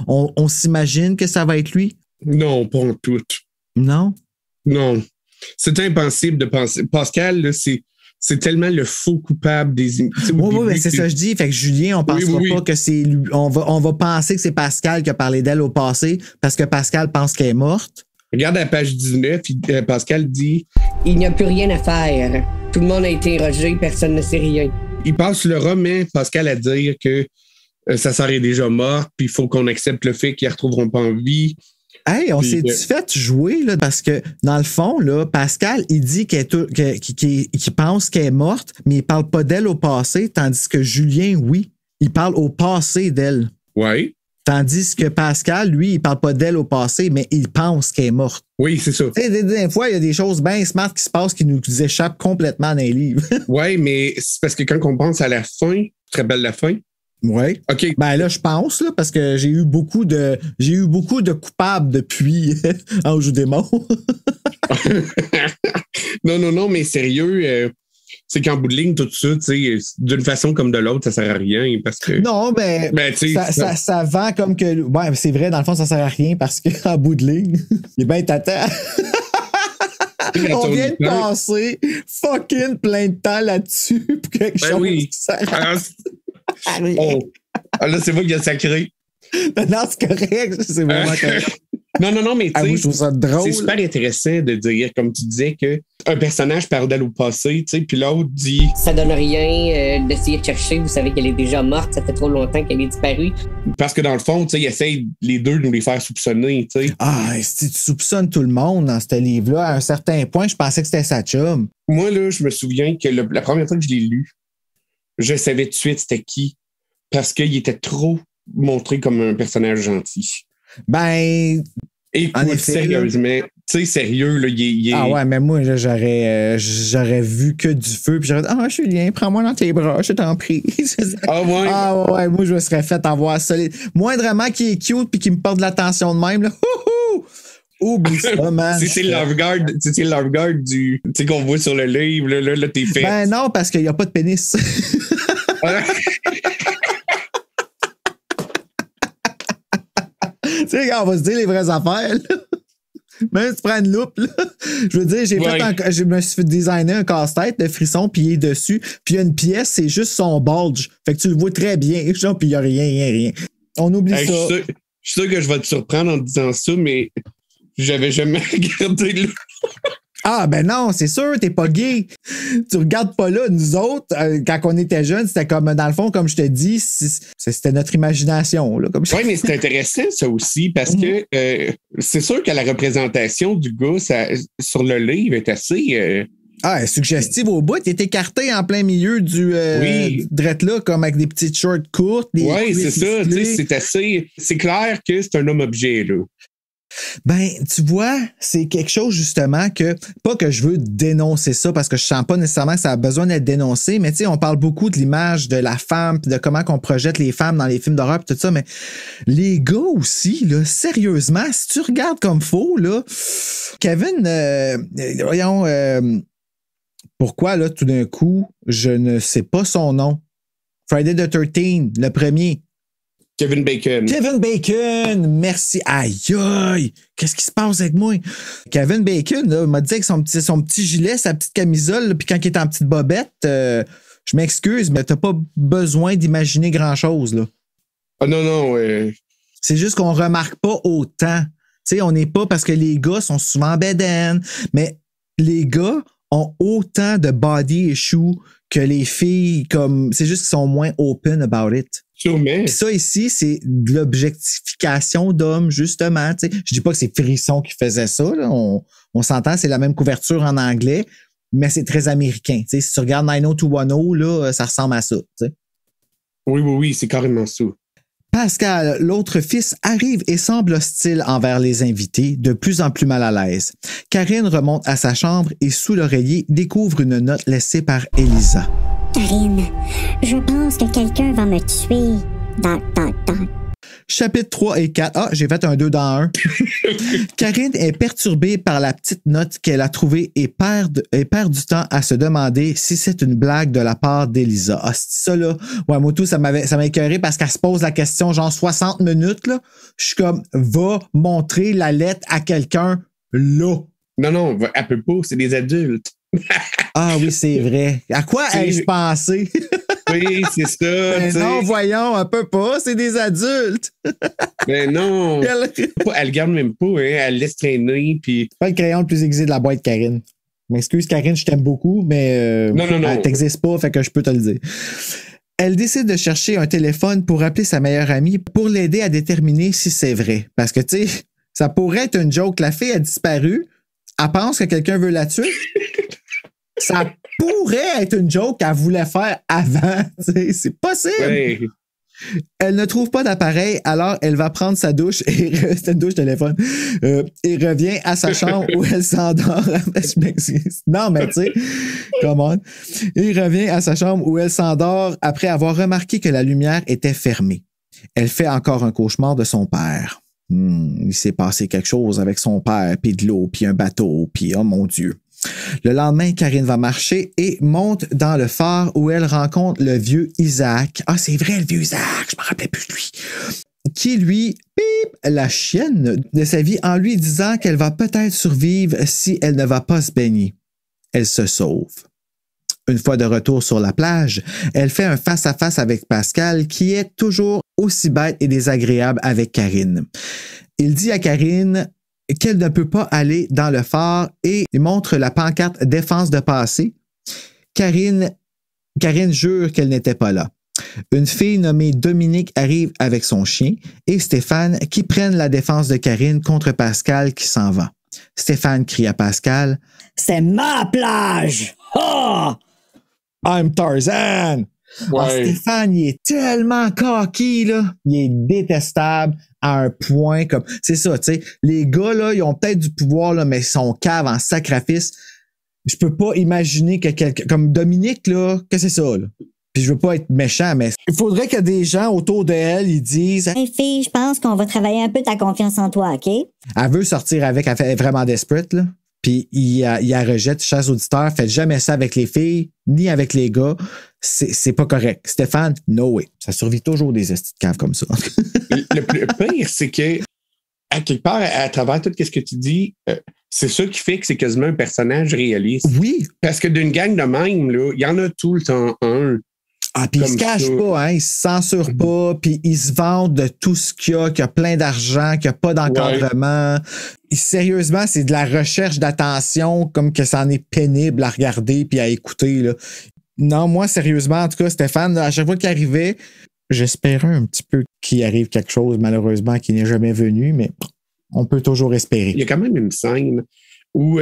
on s'imagine que ça va être lui. Non, pas en tout. Non? Non. C'est impossible de penser. Pascal, là, c'est tellement le faux coupable des... Oui, mais c'est ça que je dis. Fait que Julien, on pensera pas que c'est lui. On va penser que c'est Pascal qui a parlé d'elle au passé parce que Pascal pense qu'elle est morte. Regarde à la page 19, Pascal dit... Il n'y a plus rien à faire. Tout le monde a été interrogé, personne ne sait rien. Il passe le roman, Pascal, à dire que sa sœur est déjà morte, puis il faut qu'on accepte le fait qu'ils ne la retrouveront pas en vie. Hey, on s'est fait jouer, là, parce que, dans le fond, là, Pascal, il dit qu'il pense qu'elle est morte, mais il parle pas d'elle au passé, tandis que Julien, oui, il parle au passé d'elle. Oui. Tandis que Pascal, lui, il parle pas d'elle au passé, mais il pense qu'elle est morte. Oui, c'est ça. Tu sais, des fois, il y a des choses bien smart qui se passent qui nous échappent complètement dans les livres. Oui, mais c'est parce que quand on pense à la fin, tu te rappelles la fin? Oui. OK. Ben là, je pense, là, parce que j'ai eu beaucoup de coupables depuis En joue des mots. Non, mais sérieux, c'est qu'en bout de ligne, tout ça, tu sais, d'une façon comme de l'autre, ça sert à rien parce que... Non, ben ça vend comme que... Ouais, c'est vrai, dans le fond, ça sert à rien parce qu'en bout de ligne, il est bien tata. On vient de passer fucking plein de temps là-dessus pour quelque chose qui sert à rien. Oh. Ah, là, c'est moi qui a sacré. Non, c'est correct. C'est vraiment correct. Non, mais tu sais, je trouve ça drôle. C'est super intéressant de dire, comme tu disais, qu'un personnage parle d'elle au passé, tu sais, puis l'autre dit... Ça donne rien d'essayer de chercher. Vous savez qu'elle est déjà morte. Ça fait trop longtemps qu'elle est disparue. Parce que dans le fond, tu sais, ils essayent les deux de nous les faire soupçonner, tu sais. Ah, si tu soupçonnes tout le monde dans ce livre-là, à un certain point, je pensais que c'était sa chum. Moi, là, je me souviens que la première fois que je l'ai lu, je savais tout de suite c'était qui. Parce qu'il était trop montré comme un personnage gentil. Ben... Écoute, sérieusement, tu sais, sérieux, là, il est... Ah ouais, mais moi, j'aurais vu que du feu, puis j'aurais dit « Ah, Julien, prends-moi dans tes bras, je t'en prie. » Ah ouais? Ah ouais, moi, je me serais fait avoir solide. Moindrement qu'il est cute puis qu'il me porte de l'attention de même, là. Oublie ça, man. C'est le love guard du... Tu sais, qu'on voit sur le livre, là, t'es fait. Ben non, parce qu'il n'y a pas de pénis. Tu sais, on va se dire les vraies affaires, là. Même si tu prends une loupe, là. Je veux dire, je me suis fait designer un casse-tête de frisson, puis il est dessus. Puis il y a une pièce, c'est juste son bulge. Fait que tu le vois très bien, genre, puis il n'y a rien. On oublie ça. Je suis sûr que je vais te surprendre en te disant ça, mais j'avais jamais regardé le... Ah, ben non, c'est sûr, t'es pas gay. Tu regardes pas là. Nous autres, quand on était jeunes, c'était comme, dans le fond, comme je te dis, c'était notre imagination. Là, oui, mais c'est intéressant, ça aussi, parce que c'est sûr que la représentation du gars sur le livre est assez... suggestive au bout. Il est écarté en plein milieu du drette là, comme avec des petites shorts courtes. Oui, c'est ça. C'est assez... C'est clair que c'est un homme-objet, là. Ben, tu vois, c'est quelque chose justement que, pas que je veux dénoncer ça parce que je sens pas nécessairement que ça a besoin d'être dénoncé, mais tu sais, on parle beaucoup de l'image de la femme pis de comment qu'on projette les femmes dans les films d'horreur pis tout ça, mais les gars aussi, là, sérieusement, si tu regardes comme faux, là, Kevin, pourquoi, là, tout d'un coup, je ne sais pas son nom. Friday the 13th, le premier. Kevin Bacon, merci. Aïe, aïe, qu'est-ce qui se passe avec moi? Kevin Bacon, là, m'a dit avec son petit gilet, sa petite camisole, puis quand il est en petite bobette, je m'excuse, mais t'as pas besoin d'imaginer grand-chose, là. Ah non. C'est juste qu'on remarque pas autant. Tu sais, on n'est pas parce que les gars sont souvent bédaines, mais les gars ont autant de body issues que les filles, comme c'est juste qu'ils sont moins open about it. Sûrement. Puis ça ici, c'est de l'objectification d'hommes, justement. T'sais. Je dis pas que c'est Frisson qui faisait ça. Là. On s'entend, c'est la même couverture en anglais, mais c'est très américain. T'sais. Si tu regardes 90210, là, ça ressemble à ça. T'sais. Oui, c'est carrément ça. Pascal, l'autre fils, arrive et semble hostile envers les invités, de plus en plus mal à l'aise. Karine remonte à sa chambre et sous l'oreiller découvre une note laissée par Elisa. Karine, je pense que quelqu'un va me tuer. Chapitre 3 et 4. Ah, j'ai fait un 2 dans 1. Karine est perturbée par la petite note qu'elle a trouvée et perd du temps à se demander si c'est une blague de la part d'Elisa. Ah, c'est ça, là. Ouais, moi, tout, ça m'a écœuré parce qu'elle se pose la question, genre 60 minutes, là. Je suis comme, va montrer la lettre à quelqu'un, là. Non, elle peut pas, c'est des adultes. Ah oui, c'est vrai. À quoi ai-je pensé? Oui, c'est ça. Mais non, voyons, elle peut pas, c'est des adultes. Mais non. Elle garde même pas, hein. Elle laisse traîner. Puis... C'est pas le crayon le plus aiguisé de la boîte, Karine. M'excuse, Karine, je t'aime beaucoup, mais non. Elle t'existe pas, fait que je peux te le dire. Elle décide de chercher un téléphone pour appeler sa meilleure amie pour l'aider à déterminer si c'est vrai. Parce que, tu sais, ça pourrait être une joke. La fille a disparu. Elle pense que quelqu'un veut la tuer. Ça pourrait être une joke qu'elle voulait faire avant. C'est possible. Ouais. Elle ne trouve pas d'appareil, alors elle va prendre sa douche et c'est une douche téléphone et revient à sa chambre où elle s'endort. Je m'excuse. Non, mais tu sais, come on. Il revient à sa chambre où elle s'endort après avoir remarqué que la lumière était fermée. Elle fait encore un cauchemar de son père. Il s'est passé quelque chose avec son père, puis de l'eau, puis un bateau, puis oh mon Dieu. Le lendemain, Karine va marcher et monte dans le phare où elle rencontre le vieux Isaac. Ah, c'est vrai, le vieux Isaac, je me rappelais plus de lui. Qui, lui, la chienne de sa vie en lui disant qu'elle va peut-être survivre si elle ne va pas se baigner. Elle se sauve. Une fois de retour sur la plage, elle fait un face-à-face avec Pascal qui est toujours aussi bête et désagréable avec Karine. Il dit à Karine qu'elle ne peut pas aller dans le phare et il montre la pancarte défense de passé. Karine jure qu'elle n'était pas là. Une fille nommée Dominique arrive avec son chien et Stéphane qui prennent la défense de Karine contre Pascal qui s'en va. Stéphane crie à Pascal « C'est ma plage! Oh! I'm Tarzan! » Ah, Stéphane, il est tellement cocky, là. Il est détestable à un point comme... C'est ça, tu sais. Les gars, là, ils ont peut-être du pouvoir, là, mais ils sont caves en sacrifice. Je peux pas imaginer que quelqu'un... Comme Dominique, là, que c'est ça, là. Puis je veux pas être méchant, mais il faudrait que des gens autour d'elle, ils disent... Hey, fille, je pense qu'on va travailler un peu ta confiance en toi, OK? Elle veut sortir avec, elle est vraiment desperate, là. Puis il la rejette, chers auditeurs, faites jamais ça avec les filles, ni avec les gars. C'est pas correct. Stéphane, no way. Ça survit toujours des estis de caves comme ça. Le pire, c'est que, à quelque part, à travers tout ce que tu dis, c'est ça qui fait que c'est quasiment un personnage réaliste. Oui. Parce que d'une gang de même, là, il y en a tout le temps un. Ah, puis il se cache pas, hein, il se censure pas, puis il se vante de tout ce qu'il a plein d'argent, qu'il n'y a pas d'encadrement. Ouais. Sérieusement, c'est de la recherche d'attention, comme que ça en est pénible à regarder puis à écouter, là. Non, moi, sérieusement, en tout cas, Stéphane, à chaque fois qu'il arrivait, j'espérais un petit peu qu'il arrive quelque chose, malheureusement, qui n'est jamais venu, mais on peut toujours espérer. Il y a quand même une scène où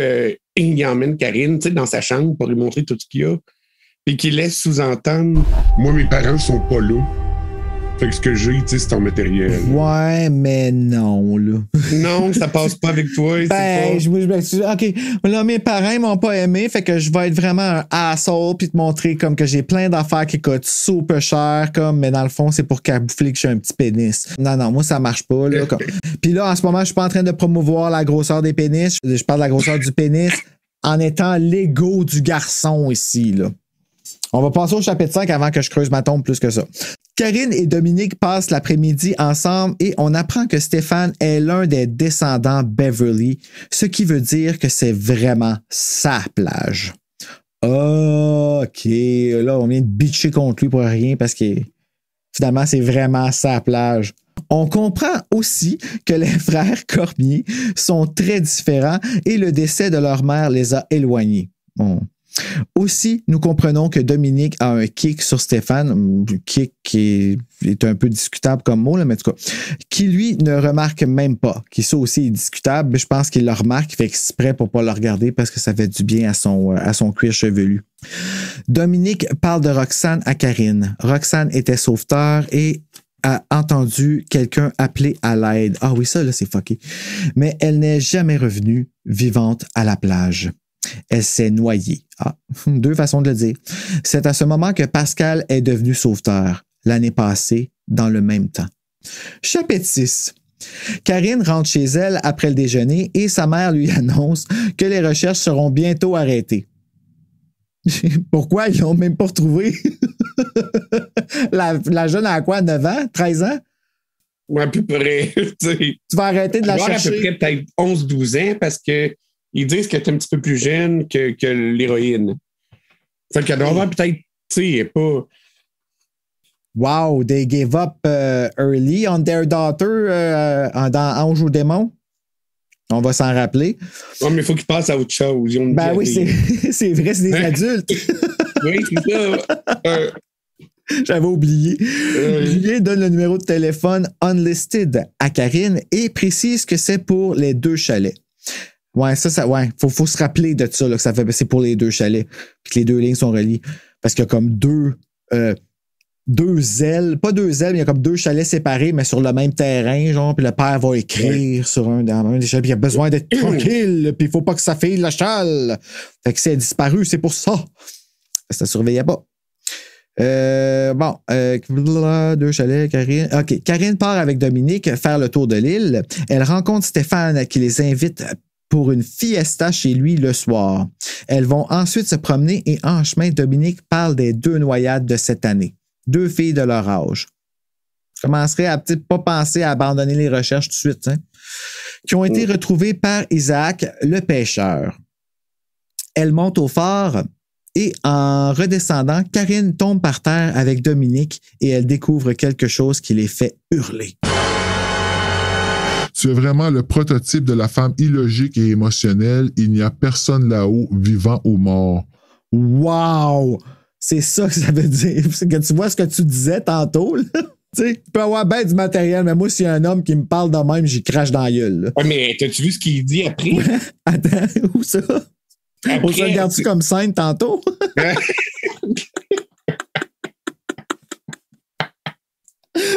il emmène Karine, tu sais, dans sa chambre pour lui montrer tout ce qu'il y a. Et qui laisse sous-entendre « Moi, mes parents sont pas là. Fait que ce que j'ai, tu sais, c'est en matériel. » Ouais, mais non, là. Non, ça passe pas avec toi. Ben, pas... je m'excuse. OK, là, mes parents m'ont pas aimé, fait que je vais être vraiment un asshole puis te montrer comme que j'ai plein d'affaires qui coûtent super cher, comme, mais dans le fond, c'est pour camoufler que je suis un petit pénis. Non, moi, ça marche pas, là. Puis là, en ce moment, je suis pas en train de promouvoir la grosseur des pénis. Je parle de la grosseur du pénis en étant l'ego du garçon ici, là. On va passer au chapitre 5 avant que je creuse ma tombe plus que ça. Karine et Dominique passent l'après-midi ensemble et on apprend que Stéphane est l'un des descendants Beverly, ce qui veut dire que c'est vraiment sa plage. OK, là, on vient de bitcher contre lui pour rien parce que finalement, c'est vraiment sa plage. On comprend aussi que les frères Cormier sont très différents et le décès de leur mère les a éloignés. Bon. Aussi, nous comprenons que Dominique a un kick sur Stéphane, kick qui est un peu discutable comme mot, là, mais en tout cas, qui lui ne remarque même pas, qui ça aussi est discutable, mais je pense qu'il le remarque, il fait exprès pour pas le regarder parce que ça fait du bien à son cuir chevelu. Dominique parle de Roxane à Karine. Roxane était sauveteur et a entendu quelqu'un appeler à l'aide. Ah oui, ça là, c'est fucké. Mais elle n'est jamais revenue vivante à la plage. Elle s'est noyée. Ah, deux façons de le dire. C'est à ce moment que Pascal est devenu sauveteur, l'année passée, dans le même temps. Chapitre 6. Karine rentre chez elle après le déjeuner et sa mère lui annonce que les recherches seront bientôt arrêtées. Pourquoi? Ils l'ont même pas retrouvé. La jeune a quoi? 9 ans? 13 ans? Ouais, à peu près. Tu vas arrêter de la chercher. À peu près peut-être 11-12 ans parce que ils disent qu'elle est un petit peu plus jeune que l'héroïne. Fait qu'elle doit avoir peut-être, tu sais, pas... Wow, they gave up early on their daughter dans Ange au démon. On va s'en rappeler. Non, mais il faut qu'ils passent à autre chose. Ben oui, c'est vrai, c'est des adultes. Oui, c'est ça. J'avais oublié. Julien donne le numéro de téléphone unlisted à Karine et précise que c'est pour les 2 chalets. Ouais, ouais. Faut se rappeler de ça, là, que c'est pour les 2 chalets. Puis que les 2 lignes sont reliées. Parce qu'il y a comme 2 ailes. Pas 2 ailes, mais il y a comme 2 chalets séparés, mais sur le même terrain, genre. Puis le père va écrire sur un des chalets. Puis il a besoin d'être tranquille. Puis il faut pas que ça file la chale. Fait que c'est disparu, c'est pour ça. Ça surveillait pas. 2 chalets, Karine. OK. Karine part avec Dominique faire le tour de l'île. Elle rencontre Stéphane qui les invite pour une fiesta chez lui le soir. Elles vont ensuite se promener et en chemin, Dominique parle des 2 noyades de cette année. 2 filles de leur âge. Je commencerai à peut-être pas penser à abandonner les recherches tout de suite, hein, qui ont été retrouvées par Isaac, le pêcheur. Elle monte au phare et en redescendant, Karine tombe par terre avec Dominique et elle découvre quelque chose qui les fait hurler. Tu es vraiment le prototype de la femme illogique et émotionnelle. Il n'y a personne là-haut, vivant ou mort. Wow! C'est ça que ça veut dire. C'est que tu vois ce que tu disais tantôt, là. Tu sais, tu peux avoir bien du matériel, mais moi, s'il y a un homme qui me parle de même, j'y crache dans la gueule. Ouais, mais t'as-tu vu ce qu'il dit après? Attends, où ça? Après, on se regarde-tu comme scène tantôt?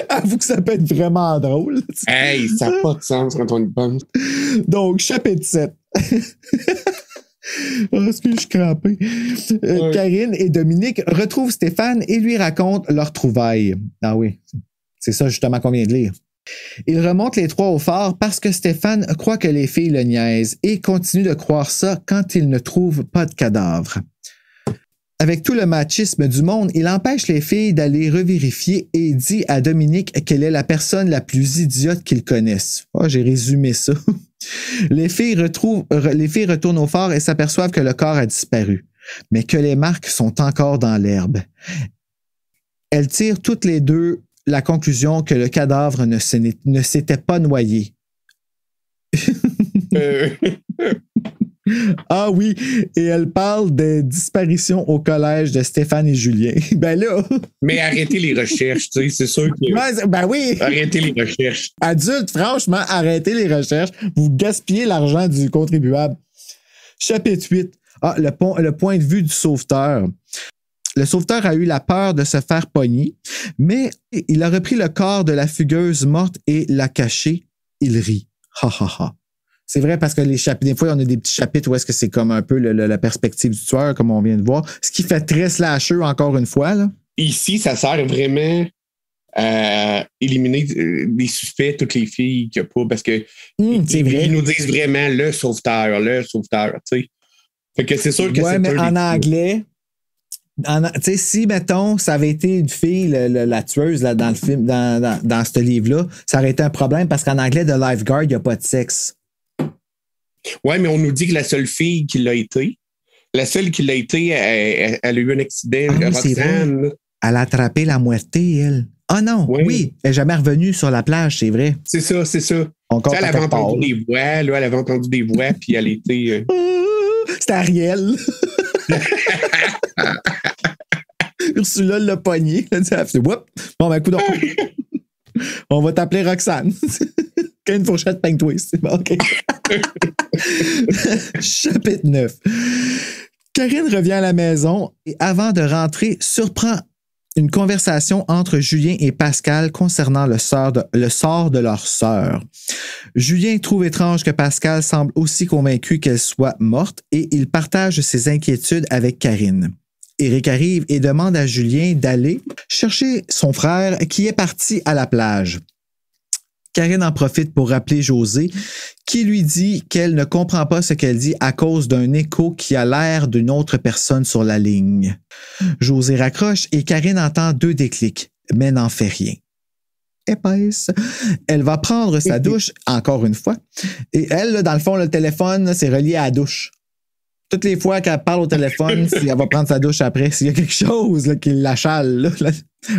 Avoue que ça peut être vraiment drôle. Hey, ça n'a pas de sens quand on y pense. Donc, chapitre 7. Est-ce que je suis crampé? Karine et Dominique retrouvent Stéphane et lui racontent leur trouvaille. Ah oui, c'est ça justement qu'on vient de lire. Ils remontent les 3 au phare parce que Stéphane croit que les filles le niaisent et continue de croire ça quand il ne trouve pas de cadavre. Avec tout le machisme du monde, il empêche les filles d'aller revérifier et dit à Dominique qu'elle est la personne la plus idiote qu'ils connaissent. Oh, j'ai résumé ça. Les filles retournent au phare et s'aperçoivent que le corps a disparu, mais que les marques sont encore dans l'herbe. Elles tirent toutes les 2 la conclusion que le cadavre ne s'était pas noyé. Ah oui, et elle parle des disparitions au collège de Stéphane et Julien. Ben là... Mais arrêtez les recherches, tu sais, c'est sûr que... Ben oui! Arrêtez les recherches. Adultes, franchement, arrêtez les recherches. Vous gaspillez l'argent du contribuable. Chapitre 8. Le point de vue du sauveteur. Le sauveteur a eu la peur de se faire pogner, mais il a repris le corps de la fugueuse morte et l'a caché. Il rit. Ha ha ha. C'est vrai parce que les chapitres, des fois, on a des petits chapitres où est-ce que c'est comme un peu la perspective du tueur, comme on vient de voir. Ce qui fait très slasher encore une fois, là. Ici, ça sert vraiment à éliminer des suspects, toutes les filles qu'il n'y a pas, parce que c'est vrai. Ils nous disent vraiment le sauveteur, tu sais. Fait que c'est sûr que ouais, c'est mais en anglais, tu sais, si, mettons, ça avait été une fille, la tueuse, là, dans le film, dans ce livre-là, ça aurait été un problème parce qu'en anglais, de lifeguard, il n'y a pas de sexe. Oui, mais on nous dit que la seule fille qui l'a été, elle a eu un accident. Roxane. Elle a attrapé la moitié, elle. Ah non, oui, elle n'est jamais revenue sur la plage, c'est vrai. C'est ça. Elle avait entendu des voix, là, puis elle était... C'était Ariel. Ursula l'a pogné. Elle a fait, whoop. Bon, ben, coudonc. On va t'appeler Roxane. Une fourchette peigne twist. OK. Chapitre 9. Karine revient à la maison et avant de rentrer, surprend une conversation entre Julien et Pascal concernant le sort de leur sœur. Julien trouve étrange que Pascal semble aussi convaincu qu'elle soit morte et il partage ses inquiétudes avec Karine. Éric arrive et demande à Julien d'aller chercher son frère qui est parti à la plage. Karine en profite pour rappeler José, qui lui dit qu'elle ne comprend pas ce qu'elle dit à cause d'un écho qui a l'air d'une autre personne sur la ligne. José raccroche et Karine entend 2 déclics, mais n'en fait rien. Épaisse. Elle va prendre sa douche, encore une fois, et elle, là, dans le fond, le téléphone, c'est relié à la douche. Toutes les fois qu'elle parle au téléphone, si elle va prendre sa douche après, s'il y a quelque chose là, qui l'achale, là,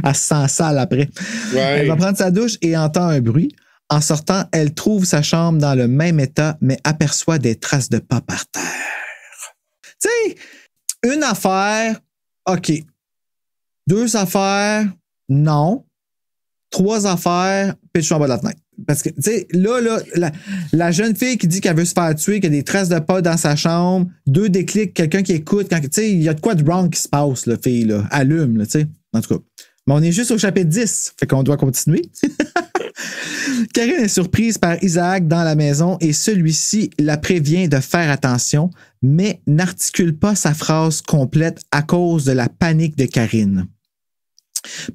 elle se sent sale après. Ouais. Elle va prendre sa douche et entend un bruit. En sortant, elle trouve sa chambre dans le même état, mais aperçoit des traces de pas par terre. Tu sais, une affaire, OK. 2 affaires, non. 3 affaires, pitch en bas de la fenêtre. Parce que, tu sais, là, la jeune fille qui dit qu'elle veut se faire tuer, qu'il y a des traces de pas dans sa chambre, 2 déclics, quelqu'un qui écoute, tu sais, il y a de quoi de wrong qui se passe, la fille, là. Allume, là, tu sais. En tout cas. Mais on est juste au chapitre 10, fait qu'on doit continuer. Karine est surprise par Isaac dans la maison et celui-ci la prévient de faire attention, mais n'articule pas sa phrase complète à cause de la panique de Karine.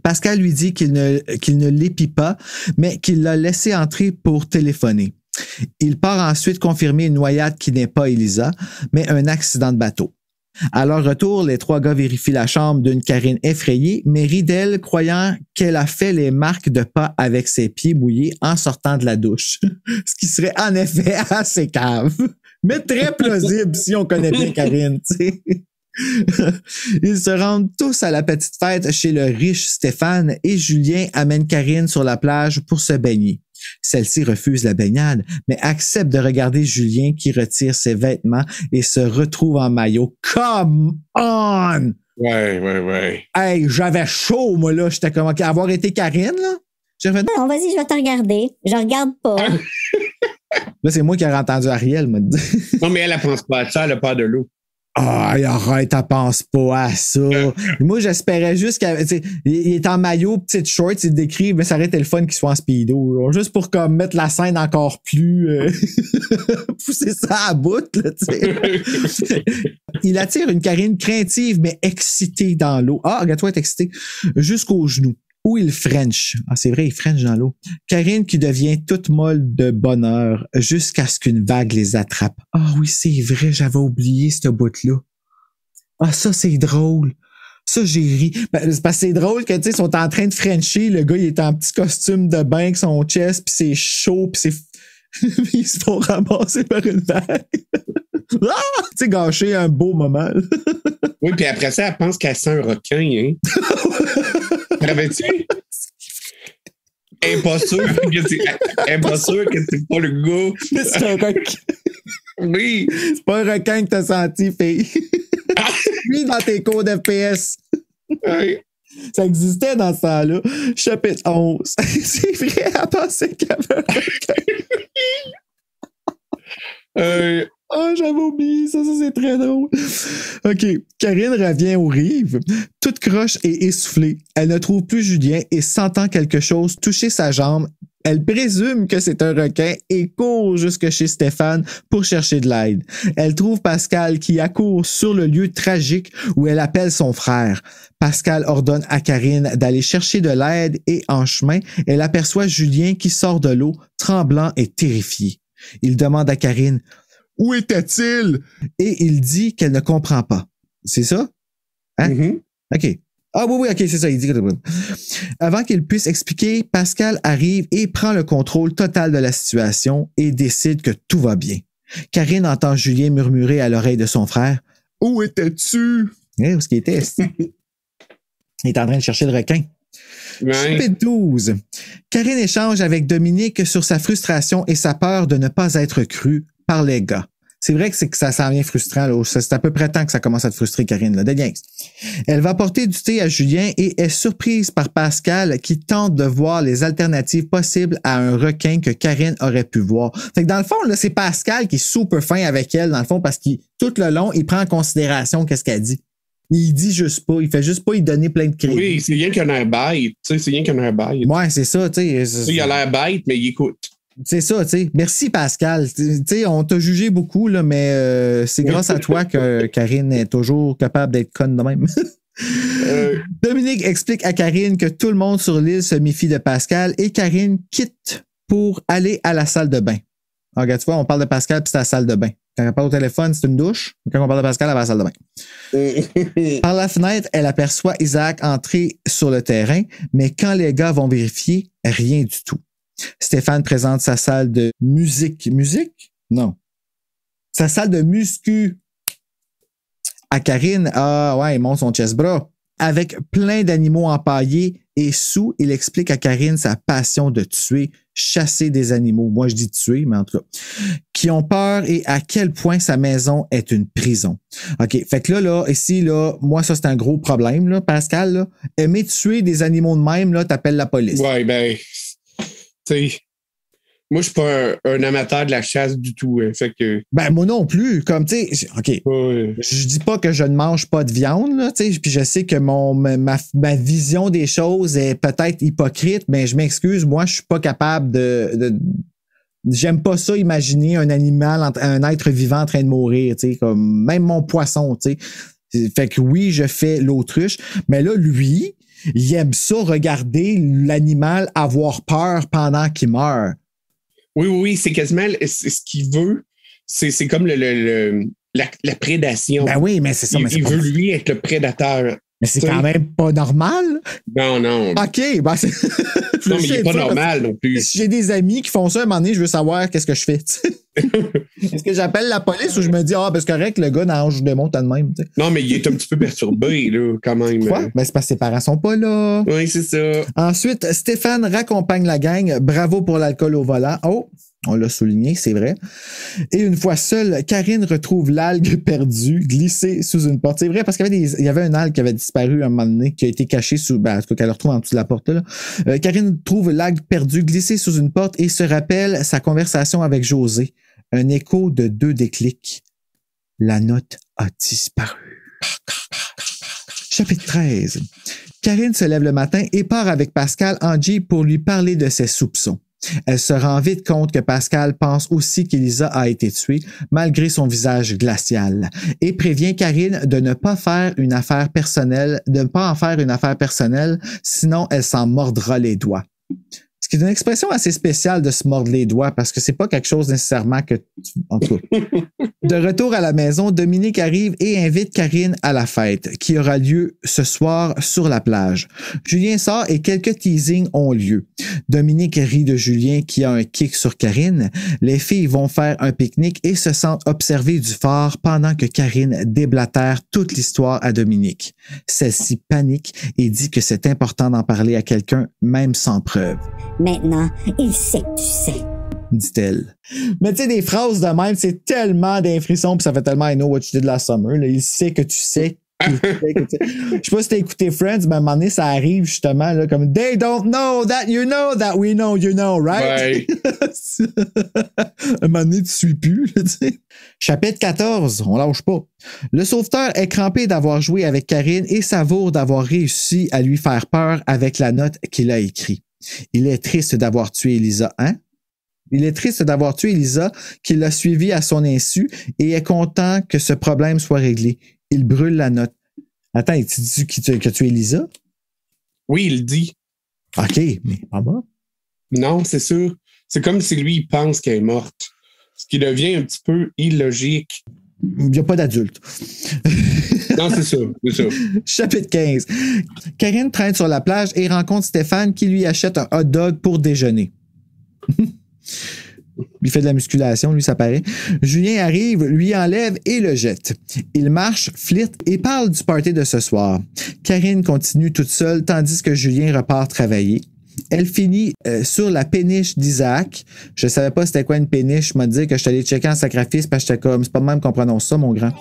Pascal lui dit qu'il ne l'épie pas, mais qu'il l'a laissé entrer pour téléphoner. Il part ensuite confirmer une noyade qui n'est pas Elisa, mais un accident de bateau. À leur retour, les 3 gars vérifient la chambre d'une Karine effrayée, mais rit d'elle, croyant qu'elle a fait les marques de pas avec ses pieds mouillés en sortant de la douche. Ce qui serait en effet assez cave, mais très plausible si on connaît bien Karine, tu sais. Ils se rendent tous à la petite fête chez le riche Stéphane et Julien amène Karine sur la plage pour se baigner. Celle-ci refuse la baignade, mais accepte de regarder Julien qui retire ses vêtements et se retrouve en maillot. Come on! Ouais. Hey, j'avais chaud, moi, là. J'étais comme, avoir été Karine, là. J'ai fait, Non, vas-y, je vais te regarder. Je regarde pas. là, c'est moi qui ai entendu Ariel me dire. Non, mais elle pense pas à ça, elle a peur de l'eau. Ah, arrête, elle pense pas à ça. Moi, j'espérais juste qu'il est en maillot, petite short, il décrit, mais ça aurait été le fun qu'il soit en speedo. Genre, juste pour comme mettre la scène encore plus pousser ça à bout, là, tu sais. Il attire une Karine craintive, mais excitée dans l'eau. Ah, regarde-toi, est excitée. Jusqu'aux genoux. Où il French. Ah, c'est vrai, il French dans l'eau. Karine qui devient toute molle de bonheur jusqu'à ce qu'une vague les attrape. Ah oui, c'est vrai, j'avais oublié ce bout-là. Ah, ça, c'est drôle. Ça, j'ai ri. C'est parce que c'est drôle que, tu sais, ils sont en train de Frencher. Le gars, il est en petit costume de bain avec son chest, puis c'est chaud, puis c'est... ils se font ramasser par une vague. Ah! Tu sais, gâcher un beau moment. Oui, puis après ça, elle pense qu'elle sent un requin, hein? Savais-tu? Elle n'est pas sûre que c'est pas le gars. C'est un requin. Oui. C'est pas un requin que t'as senti, fille. Lui, dans tes cours d'FPS. Oui. Ça existait dans ce temps-là. Chapitre 11. C'est vrai, elle pensait qu'il y avait un requin. Ah, j'avais oublié ça, c'est très drôle. OK. Karine revient aux rives, toute croche et essoufflée. Elle ne trouve plus Julien et sentant quelque chose toucher sa jambe, elle présume que c'est un requin et court jusque chez Stéphane pour chercher de l'aide. Elle trouve Pascal qui accourt sur le lieu tragique où elle appelle son frère. Pascal ordonne à Karine d'aller chercher de l'aide et en chemin, elle aperçoit Julien qui sort de l'eau, tremblant et terrifié. Il demande à Karine « Où était-il? » Et il dit qu'elle ne comprend pas. C'est ça? Hein? Mm-hmm. OK. Ah oui, OK, c'est ça. Il dit que... Avant qu'il puisse expliquer, Pascal arrive et prend le contrôle total de la situation et décide que tout va bien. Karine entend Julien murmurer à l'oreille de son frère « Où étais-tu? » Où est-ce qu'il était? Il est en train de chercher le requin. Ouais. Chapitre 12. Karine échange avec Dominique sur sa frustration et sa peur de ne pas être crue par les gars. C'est vrai que ça s'en vient frustrant. Là. C'est à peu près temps que ça commence à te frustrer, Karine. Là. De gangst. Elle va porter du thé à Julien et est surprise par Pascal qui tente de voir les alternatives possibles à un requin que Karine aurait pu voir. Fait que dans le fond, là, c'est Pascal qui est super fin avec elle, dans le fond, parce qu'il tout le long, il prend en considération qu'est-ce qu'elle dit. Il dit juste pas. Il fait juste pas y donner plein de crédit. Oui, c'est rien qu'un air bête. C'est rien qu'un air bête. Ouais, c'est ça. Il a l'air bête, mais il écoute. C'est ça, tu sais. Merci, Pascal. Tu sais, on t'a jugé beaucoup, là, mais c'est grâce à toi que Karine est toujours capable d'être conne de même. Dominique explique à Karine que tout le monde sur l'île se méfie de Pascal et Karine quitte pour aller à la salle de bain. Alors, regarde, tu vois, on parle de Pascal puis c'est la salle de bain. Quand on parle au téléphone, c'est une douche. Quand on parle de Pascal, elle va à la salle de bain. Par la fenêtre, elle aperçoit Isaac entrer sur le terrain, mais quand les gars vont vérifier, rien du tout. Stéphane présente sa salle de musique. Musique? Non. Sa salle de muscu. à Karine. Ah ouais, il monte son chest-bras. Avec plein d'animaux empaillés et sous, il explique à Karine sa passion de tuer, chasser des animaux. Moi, je dis tuer, mais en tout cas, qui ont peur et à quel point sa maison est une prison. OK, fait que là, ici, là, moi, ça, c'est un gros problème, là, Pascal, là. Aimer tuer des animaux de même, là, t'appelles la police. Ouais, ben, tu sais, moi, je suis pas un amateur de la chasse du tout. Fait que... Ben, moi non plus. Comme, tu sais, OK. Ouais. Je dis pas que je ne mange pas de viande, là, tu sais, puis je sais que ma vision des choses est peut-être hypocrite, mais je m'excuse, moi, je suis pas capable j'aime pas ça, imaginer un animal, un être vivant en train de mourir, tu sais, comme même mon poisson, tu sais. Fait que oui, je fais l'autruche, mais là, lui, il aime ça, regarder l'animal avoir peur pendant qu'il meurt. Oui, c'est quasiment ce qu'il veut. C'est comme la prédation. Ben oui, mais c'est ça. Il veut, lui, être le prédateur. Mais c'est quand même pas normal. Non. OK, ben c'est... Non, mais il n'est pas normal non plus. Si j'ai des amis qui font ça, à un moment donné, je veux savoir qu'est-ce que je fais. Est-ce que j'appelle la police ou je me dis, ben c'est correct, le gars, je démonte de même. T'sais. Non, mais il est un petit peu perturbé, là, quand même. Quoi? Ben c'est parce que ses parents sont pas là. Oui, c'est ça. Ensuite, Stéphane raccompagne la gang. Bravo pour l'alcool au volant. Oh! On l'a souligné, c'est vrai. Et une fois seule, Karine retrouve l'algue perdue, glissée sous une porte. C'est vrai, parce qu'il y avait une algue qui avait disparu à un moment donné, qui a été cachée sous, en tout cas, qu'elle retrouve en dessous de la porte, là. Karine trouve l'algue perdue, glissée sous une porte et se rappelle sa conversation avec José. Un écho de 2 déclics. La note a disparu. Chapitre 13. Karine se lève le matin et part avec Pascal en Jeep pour lui parler de ses soupçons. Elle se rend vite compte que Pascal pense aussi qu'Elisa a été tuée, malgré son visage glacial, et prévient Karine de ne pas en faire une affaire personnelle, sinon elle s'en mordra les doigts. Ce qui est une expression assez spéciale de se mordre les doigts, parce que c'est pas quelque chose nécessairement que en tout cas. De retour à la maison, Dominique arrive et invite Karine à la fête, qui aura lieu ce soir sur la plage. Julien sort et quelques teasings ont lieu. Dominique rit de Julien qui a un kick sur Karine. Les filles vont faire un pique-nique et se sentent observées du phare pendant que Karine déblatère toute l'histoire à Dominique. Celle-ci panique et dit que c'est important d'en parler à quelqu'un, même sans preuve. Maintenant, il sait que tu sais. Dit-elle. Mais tu sais, des phrases de même, c'est tellement des frissons, puis ça fait tellement I know what you did last summer. Là. Il sait que tu sais. Je sais pas si t'as écouté Friends, mais à un moment donné, ça arrive justement là, comme They don't know that you know that we know you know, right? À un moment donné, tu suis plus. Là, tu sais. Chapitre 14, on lâche pas. Le sauveteur est crampé d'avoir joué avec Karine et savoure d'avoir réussi à lui faire peur avec la note qu'il a écrite. Il est triste d'avoir tué Elisa, hein? Il est triste d'avoir tué Elisa, qui l'a suivi à son insu et est content que ce problème soit réglé. Il brûle la note. Attends, il te dit que tu es Elisa? Oui, il le dit. OK, mais pas moi. Non, c'est sûr. C'est comme si lui, il pense qu'elle est morte. Ce qui devient un petit peu illogique. Il n'y a pas d'adulte. Non, c'est ça. Chapitre 15. Karine traîne sur la plage et rencontre Stéphane qui lui achète un hot dog pour déjeuner. Il fait de la musculation, lui, ça paraît. Julien arrive, lui enlève et le jette. Il marche, flirte et parle du party de ce soir. Karine continue toute seule tandis que Julien repart travailler. Elle finit sur la péniche d'Isaac. Je savais pas c'était quoi une péniche. Je m'a dit que je suis allé checker en sacrifice parce que j'étais comme, c'est pas de même qu'on prononce ça, mon grand.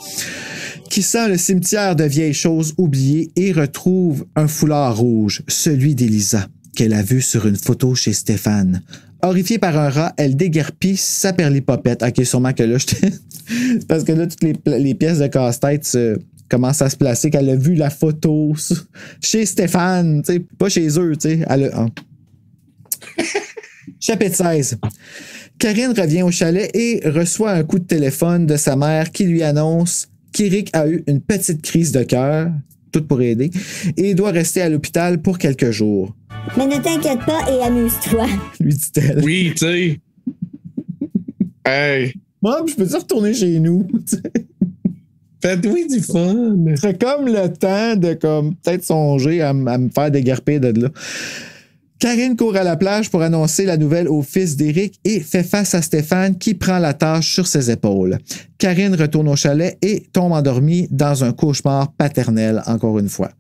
Qui sent le cimetière de vieilles choses oubliées et retrouve un foulard rouge, celui d'Elisa, qu'elle a vu sur une photo chez Stéphane. Horrifiée par un rat, elle déguerpit sa perlipopette. OK, sûrement que là, parce que là, toutes les pièces de casse-tête commencent à se placer, qu'elle a vu la photo chez Stéphane, tu sais, pas chez eux, tu sais. Chapitre 16. Karine revient au chalet et reçoit un coup de téléphone de sa mère qui lui annonce qu'Éric a eu une petite crise de cœur, tout pour aider, et doit rester à l'hôpital pour quelques jours. Mais ne t'inquiète pas et amuse-toi. Lui dit-elle. Oui, tu sais. Hey. Moi, je peux-tu retourner chez nous? Faites-oui du fun. C'est comme le temps de comme peut-être songer à me faire déguerpir de là. Karine court à la plage pour annoncer la nouvelle au fils d'Éric et fait face à Stéphane qui prend la tâche sur ses épaules. Karine retourne au chalet et tombe endormie dans un cauchemar paternel, encore une fois.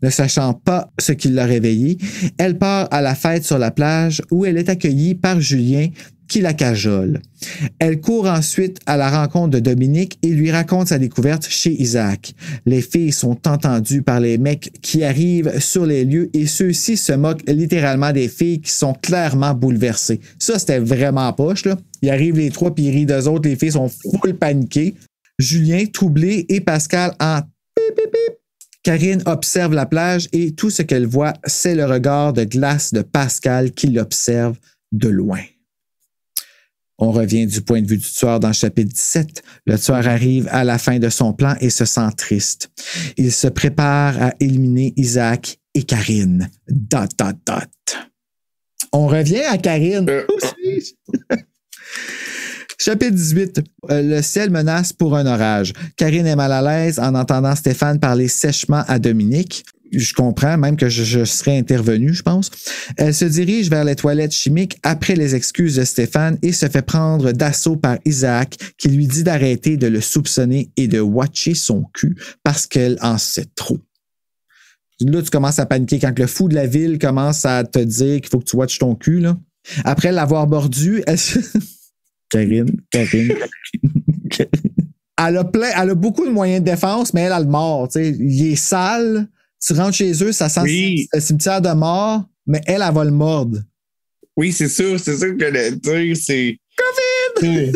Ne sachant pas ce qui l'a réveillée, elle part à la fête sur la plage où elle est accueillie par Julien qui la cajole. Elle court ensuite à la rencontre de Dominique et lui raconte sa découverte chez Isaac. Les filles sont entendues par les mecs qui arrivent sur les lieux et ceux-ci se moquent littéralement des filles qui sont clairement bouleversées. Ça, c'était vraiment poche, là. Ils arrivent les trois puis ils rient d'eux autres, les filles sont full paniquées. Julien, troublé, et Pascal en pip, pip, pip. Karine observe la plage et tout ce qu'elle voit, c'est le regard de glace de Pascal qui l'observe de loin. On revient du point de vue du tueur dans le chapitre 17. Le tueur arrive à la fin de son plan et se sent triste. Il se prépare à éliminer Isaac et Karine. ... On revient à Karine. Chapitre 18. Le ciel menace pour un orage. Karine est mal à l'aise en entendant Stéphane parler sèchement à Dominique. Je comprends, même que je serais intervenu, je pense. Elle se dirige vers les toilettes chimiques après les excuses de Stéphane et se fait prendre d'assaut par Isaac qui lui dit d'arrêter de le soupçonner et de watcher son cul parce qu'elle en sait trop. Là, tu commences à paniquer quand le fou de la ville commence à te dire qu'il faut que tu watches ton cul, là. Après l'avoir mordu, elle se... Karine. Elle a beaucoup de moyens de défense, mais elle a le mort. Tu sais, il est sale. Tu rentres chez eux, ça sent le cimetière de mort, mais elle va le mordre. Oui, c'est sûr que le dire, c'est... COVID!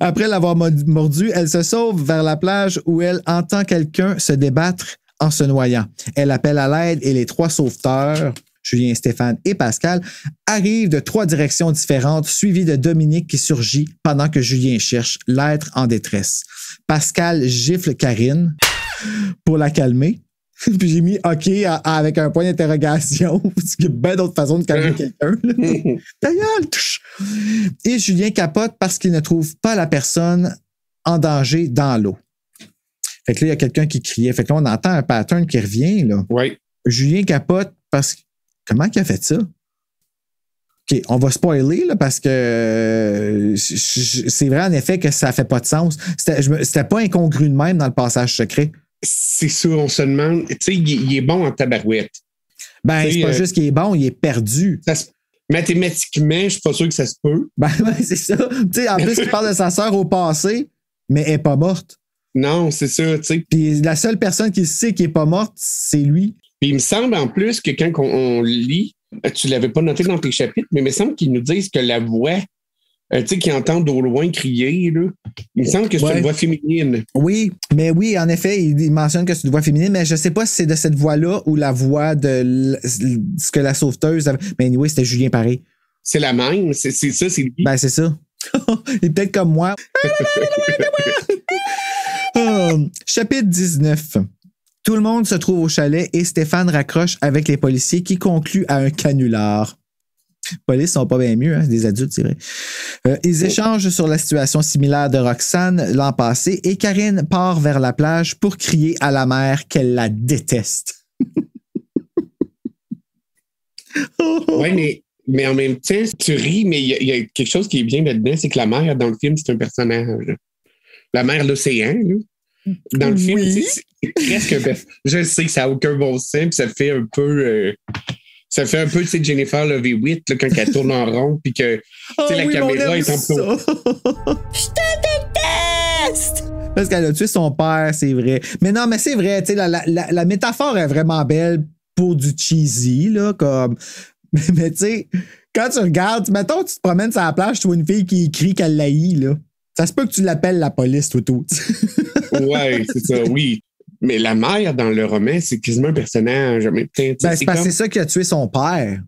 Après l'avoir mordu, elle se sauve vers la plage où elle entend quelqu'un se débattre en se noyant. Elle appelle à l'aide et les trois sauveteurs, Julien, Stéphane et Pascal, arrivent de trois directions différentes, suivis de Dominique qui surgit pendant que Julien cherche l'être en détresse. Pascal gifle Karine pour la calmer. Puis j'ai mis OK avec un point d'interrogation. Il y a bien d'autres façons de calmer quelqu'un. D'ailleurs, et Julien capote parce qu'il ne trouve pas la personne en danger dans l'eau. Fait que là, il y a quelqu'un qui criait. Fait que là, on entend un pattern qui revient. Là. Oui. Julien capote parce que... Comment il a fait ça? OK, on va spoiler là, parce que c'est vrai en effet que ça fait pas de sens. C'était pas incongru de même dans le passage secret. C'est sûr, on se demande. Tu sais, il est bon en tabarouette. Ben, c'est pas juste qu'il est bon, il est perdu. Mathématiquement, je suis pas sûr que ça se peut. Ben, c'est ça. Tu sais, en plus, il parle de sa sœur au passé, mais elle est pas morte. Non, c'est ça, tu sais. Puis la seule personne qui sait qu'il est pas morte, c'est lui. Puis il me semble en plus que quand on lit, tu l'avais pas noté dans tes chapitres, mais il me semble qu'ils nous disent que la voix, tu sais, qu'ils entendent au loin crier, là, il me semble que c'est une voix féminine. Oui, mais oui, en effet, il mentionne que c'est une voix féminine, mais je sais pas si c'est de cette voix-là ou la voix de ce que la sauveteuse avait. Mais anyway, c'était Julien pareil. C'est la même, c'est ça, c'est lui. Ben, c'est ça. Il est peut-être comme moi. Chapitre 19. Tout le monde se trouve au chalet et Stéphane raccroche avec les policiers qui concluent à un canular. Les polices sont pas bien mieux, hein, des adultes, c'est vrai. Ils échangent sur la situation similaire de Roxane l'an passé et Karine part vers la plage pour crier à la mère qu'elle la déteste. Oui, mais en même temps, tu ris, mais il y a quelque chose qui est bien là-dedans, c'est que la mère, dans le film, c'est un personnage. La mère l'océan, là. Dans le film, c'est presque un personnage. Je sais que ça n'a aucun bon sens, puis ça fait un peu... Ça fait un peu, tu sais, Jennifer Love Hewitt, là, quand elle tourne en rond, puis que la caméra est en plomb. Je te déteste! Parce qu'elle a tué son père, c'est vrai. Mais non, mais c'est vrai, tu sais, la métaphore est vraiment belle pour du cheesy, là, comme... Mais tu sais, quand tu regardes, mettons, tu te promènes sur la plage, tu vois une fille qui crie qu'elle l'haït, là. Ça se peut que tu l'appelles la police, tout. Ouais, c'est ça, oui. Mais la mère, dans le roman, c'est quasiment un personnage. Ben, c'est parce que c'est ça qui a tué son père.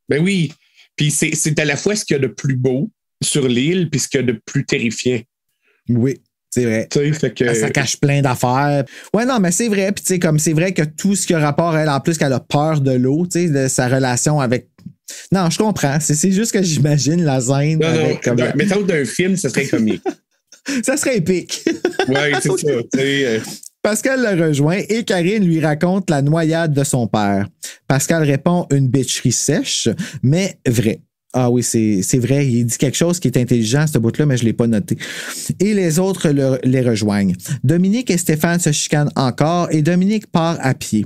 Ben oui. Puis c'est à la fois ce qu'il y a de plus beau sur l'île puis ce qu'il y a de plus terrifiant. Oui, c'est vrai. Fait que... Ça cache plein d'affaires. Ouais, non, mais c'est vrai. Puis tu sais, comme c'est vrai que tout ce qui a rapport à elle, en plus qu'elle a peur de l'eau, tu sais, de sa relation avec... Non, je comprends. C'est juste que j'imagine la scène. Mettons d'un film, ça serait comique. Ça serait épique. Oui, c'est ça. Pascal le rejoint et Karine lui raconte la noyade de son père. Pascal répond une bitcherie sèche, mais vraie. Ah oui, c'est vrai. Il dit quelque chose qui est intelligent, ce bout-là, mais je ne l'ai pas noté. Et les autres les rejoignent. Dominique et Stéphane se chicanent encore et Dominique part à pied,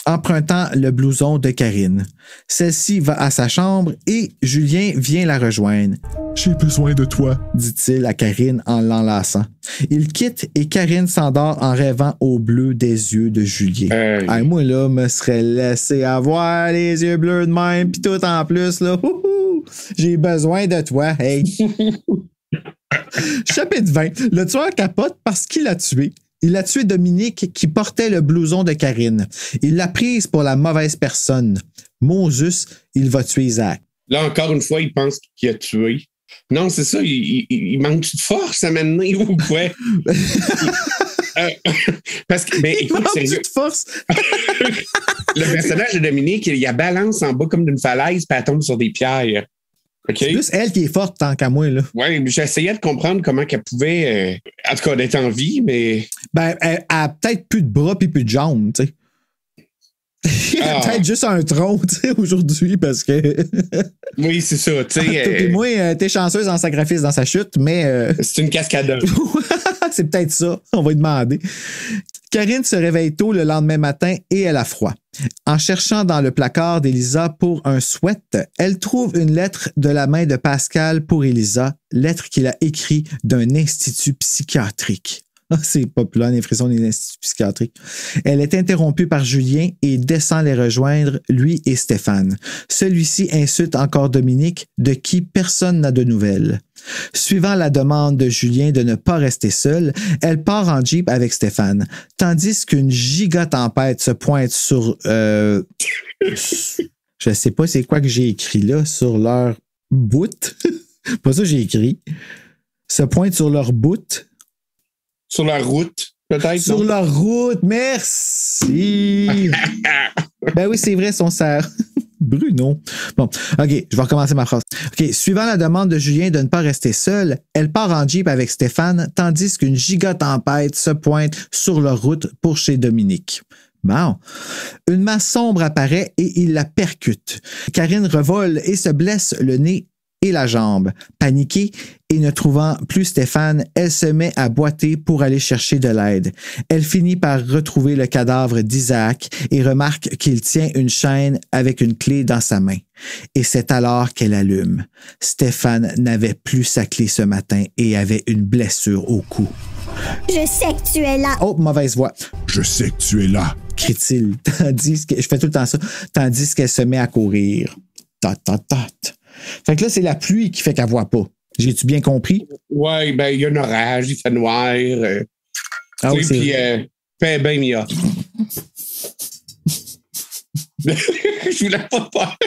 empruntant le blouson de Karine. Celle-ci va à sa chambre et Julien vient la rejoindre. « J'ai besoin de toi, » dit-il à Karine en l'enlaçant. Il quitte et Karine s'endort en rêvant au bleu des yeux de Julien. Hey, moi, là, me serais laissé avoir les yeux bleus de même, pis tout en plus, là. J'ai besoin de toi, hey. Chapitre 20. Le tueur capote parce qu'il l'a tué. Il a tué Dominique qui portait le blouson de Karine. Il l'a prise pour la mauvaise personne. Moses, il va tuer Isaac. Là, encore une fois, il pense qu'il a tué. Non, c'est ça, il manque de force à m'amener ou quoi? Parce que, ben, écoute, sérieux. De force. Le personnage de Dominique, il y a balance en bas comme d'une falaise, puis elle tombe sur des pierres. Okay? C'est plus elle qui est forte tant qu'à moi, là. Oui, j'essayais de comprendre comment qu'elle pouvait, en tout cas, d'être en vie, mais... Ben, elle a peut-être plus de bras puis plus de jambes, tu sais. Il y a peut-être juste un tronc, tu sais, aujourd'hui, parce que... Oui, c'est ça, tu sais... Puis moi, t'es chanceuse en sacrifice dans sa chute, mais... C'est une cascade. C'est peut-être ça, on va lui demander. Karine se réveille tôt le lendemain matin et elle a froid. En cherchant dans le placard d'Élisa pour un sweat, elle trouve une lettre de la main de Pascal pour Élisa, lettre qu'il a écrite d'un institut psychiatrique. C'est populaire, les frissons des instituts psychiatriques. Elle est interrompue par Julien et descend les rejoindre, lui et Stéphane. Celui-ci insulte encore Dominique, de qui personne n'a de nouvelles. Suivant la demande de Julien de ne pas rester seule, elle part en Jeep avec Stéphane, tandis qu'une giga-tempête se pointe sur... je sais pas c'est quoi que j'ai écrit là, sur leur bout. Pas ça que j'ai écrit. Se pointe sur leur bout. Sur la route, peut-être? Sur la route, merci! Ben oui, c'est vrai, son serre. Bruno. Bon, OK, je vais recommencer ma phrase. OK, suivant la demande de Julien de ne pas rester seule, elle part en Jeep avec Stéphane, tandis qu'une giga-tempête se pointe sur leur route pour chez Dominique. Bon. Une masse sombre apparaît et il la percute. Karine revole et se blesse le nez et la jambe. Paniquée et ne trouvant plus Stéphane, elle se met à boiter pour aller chercher de l'aide. Elle finit par retrouver le cadavre d'Isaac et remarque qu'il tient une chaîne avec une clé dans sa main. Et c'est alors qu'elle allume. Stéphane n'avait plus sa clé ce matin et avait une blessure au cou. Je sais que tu es là. Oh, mauvaise voix. Je sais que tu es là, crie-t-il, tandis que je fais tout le temps ça, tandis qu'elle se met à courir. Tot, tot, tot. Fait que là, c'est la pluie qui fait qu'elle voit pas. J'ai-tu bien compris? Oui, ben, il y a un orage, il fait noir. Ah oui, puis, ben, Mia. Je voulais pas faire.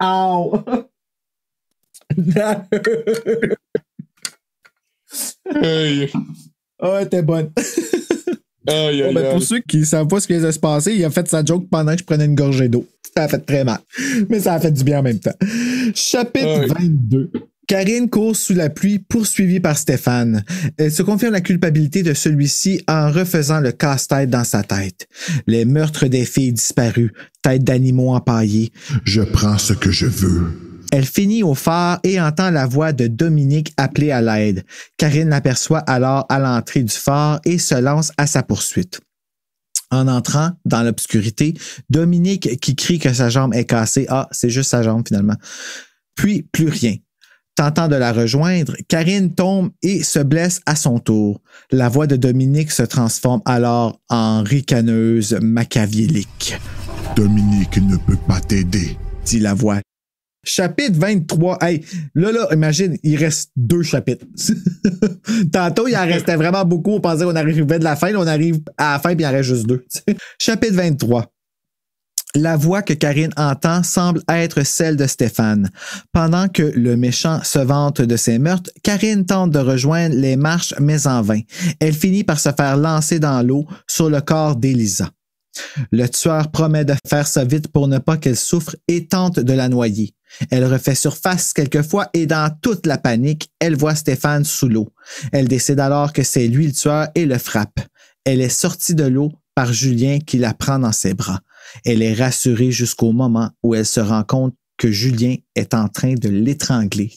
Ow! Hey. Oh, t'es bonne. Aïe, aïe, Pour ceux qui ne savent pas ce qui vient de se passer, il a fait sa joke pendant que je prenais une gorgée d'eau. Ça a fait très mal. Mais ça a fait du bien en même temps. Chapitre 22. Karine court sous la pluie, poursuivie par Stéphane. Elle se confirme la culpabilité de celui-ci en refaisant le casse-tête dans sa tête. Les meurtres des filles disparues, têtes d'animaux empaillés. Je prends ce que je veux. Elle finit au phare et entend la voix de Dominique appeler à l'aide. Karine l'aperçoit alors à l'entrée du phare et se lance à sa poursuite. En entrant dans l'obscurité, Dominique qui crie que sa jambe est cassée. Ah, c'est juste sa jambe finalement. Puis plus rien. Tentant de la rejoindre, Karine tombe et se blesse à son tour. La voix de Dominique se transforme alors en ricaneuse machiavélique. Dominique ne peut pas t'aider, dit la voix. Chapitre 23. Hey, là, imagine, il reste 2 chapitres. Tantôt, il en restait vraiment beaucoup. On pensait qu'on arrivait de la fin. Là, on arrive à la fin, puis il en reste juste 2. Chapitre 23. La voix que Karine entend semble être celle de Stéphane. Pendant que le méchant se vante de ses meurtres, Karine tente de rejoindre les marches, mais en vain. Elle finit par se faire lancer dans l'eau sur le corps d'Élisa. Le tueur promet de faire ça vite pour ne pas qu'elle souffre et tente de la noyer. Elle refait surface quelquefois et dans toute la panique, elle voit Stéphane sous l'eau. Elle décide alors que c'est lui le tueur et le frappe. Elle est sortie de l'eau par Julien qui la prend dans ses bras. Elle est rassurée jusqu'au moment où elle se rend compte que Julien est en train de l'étrangler.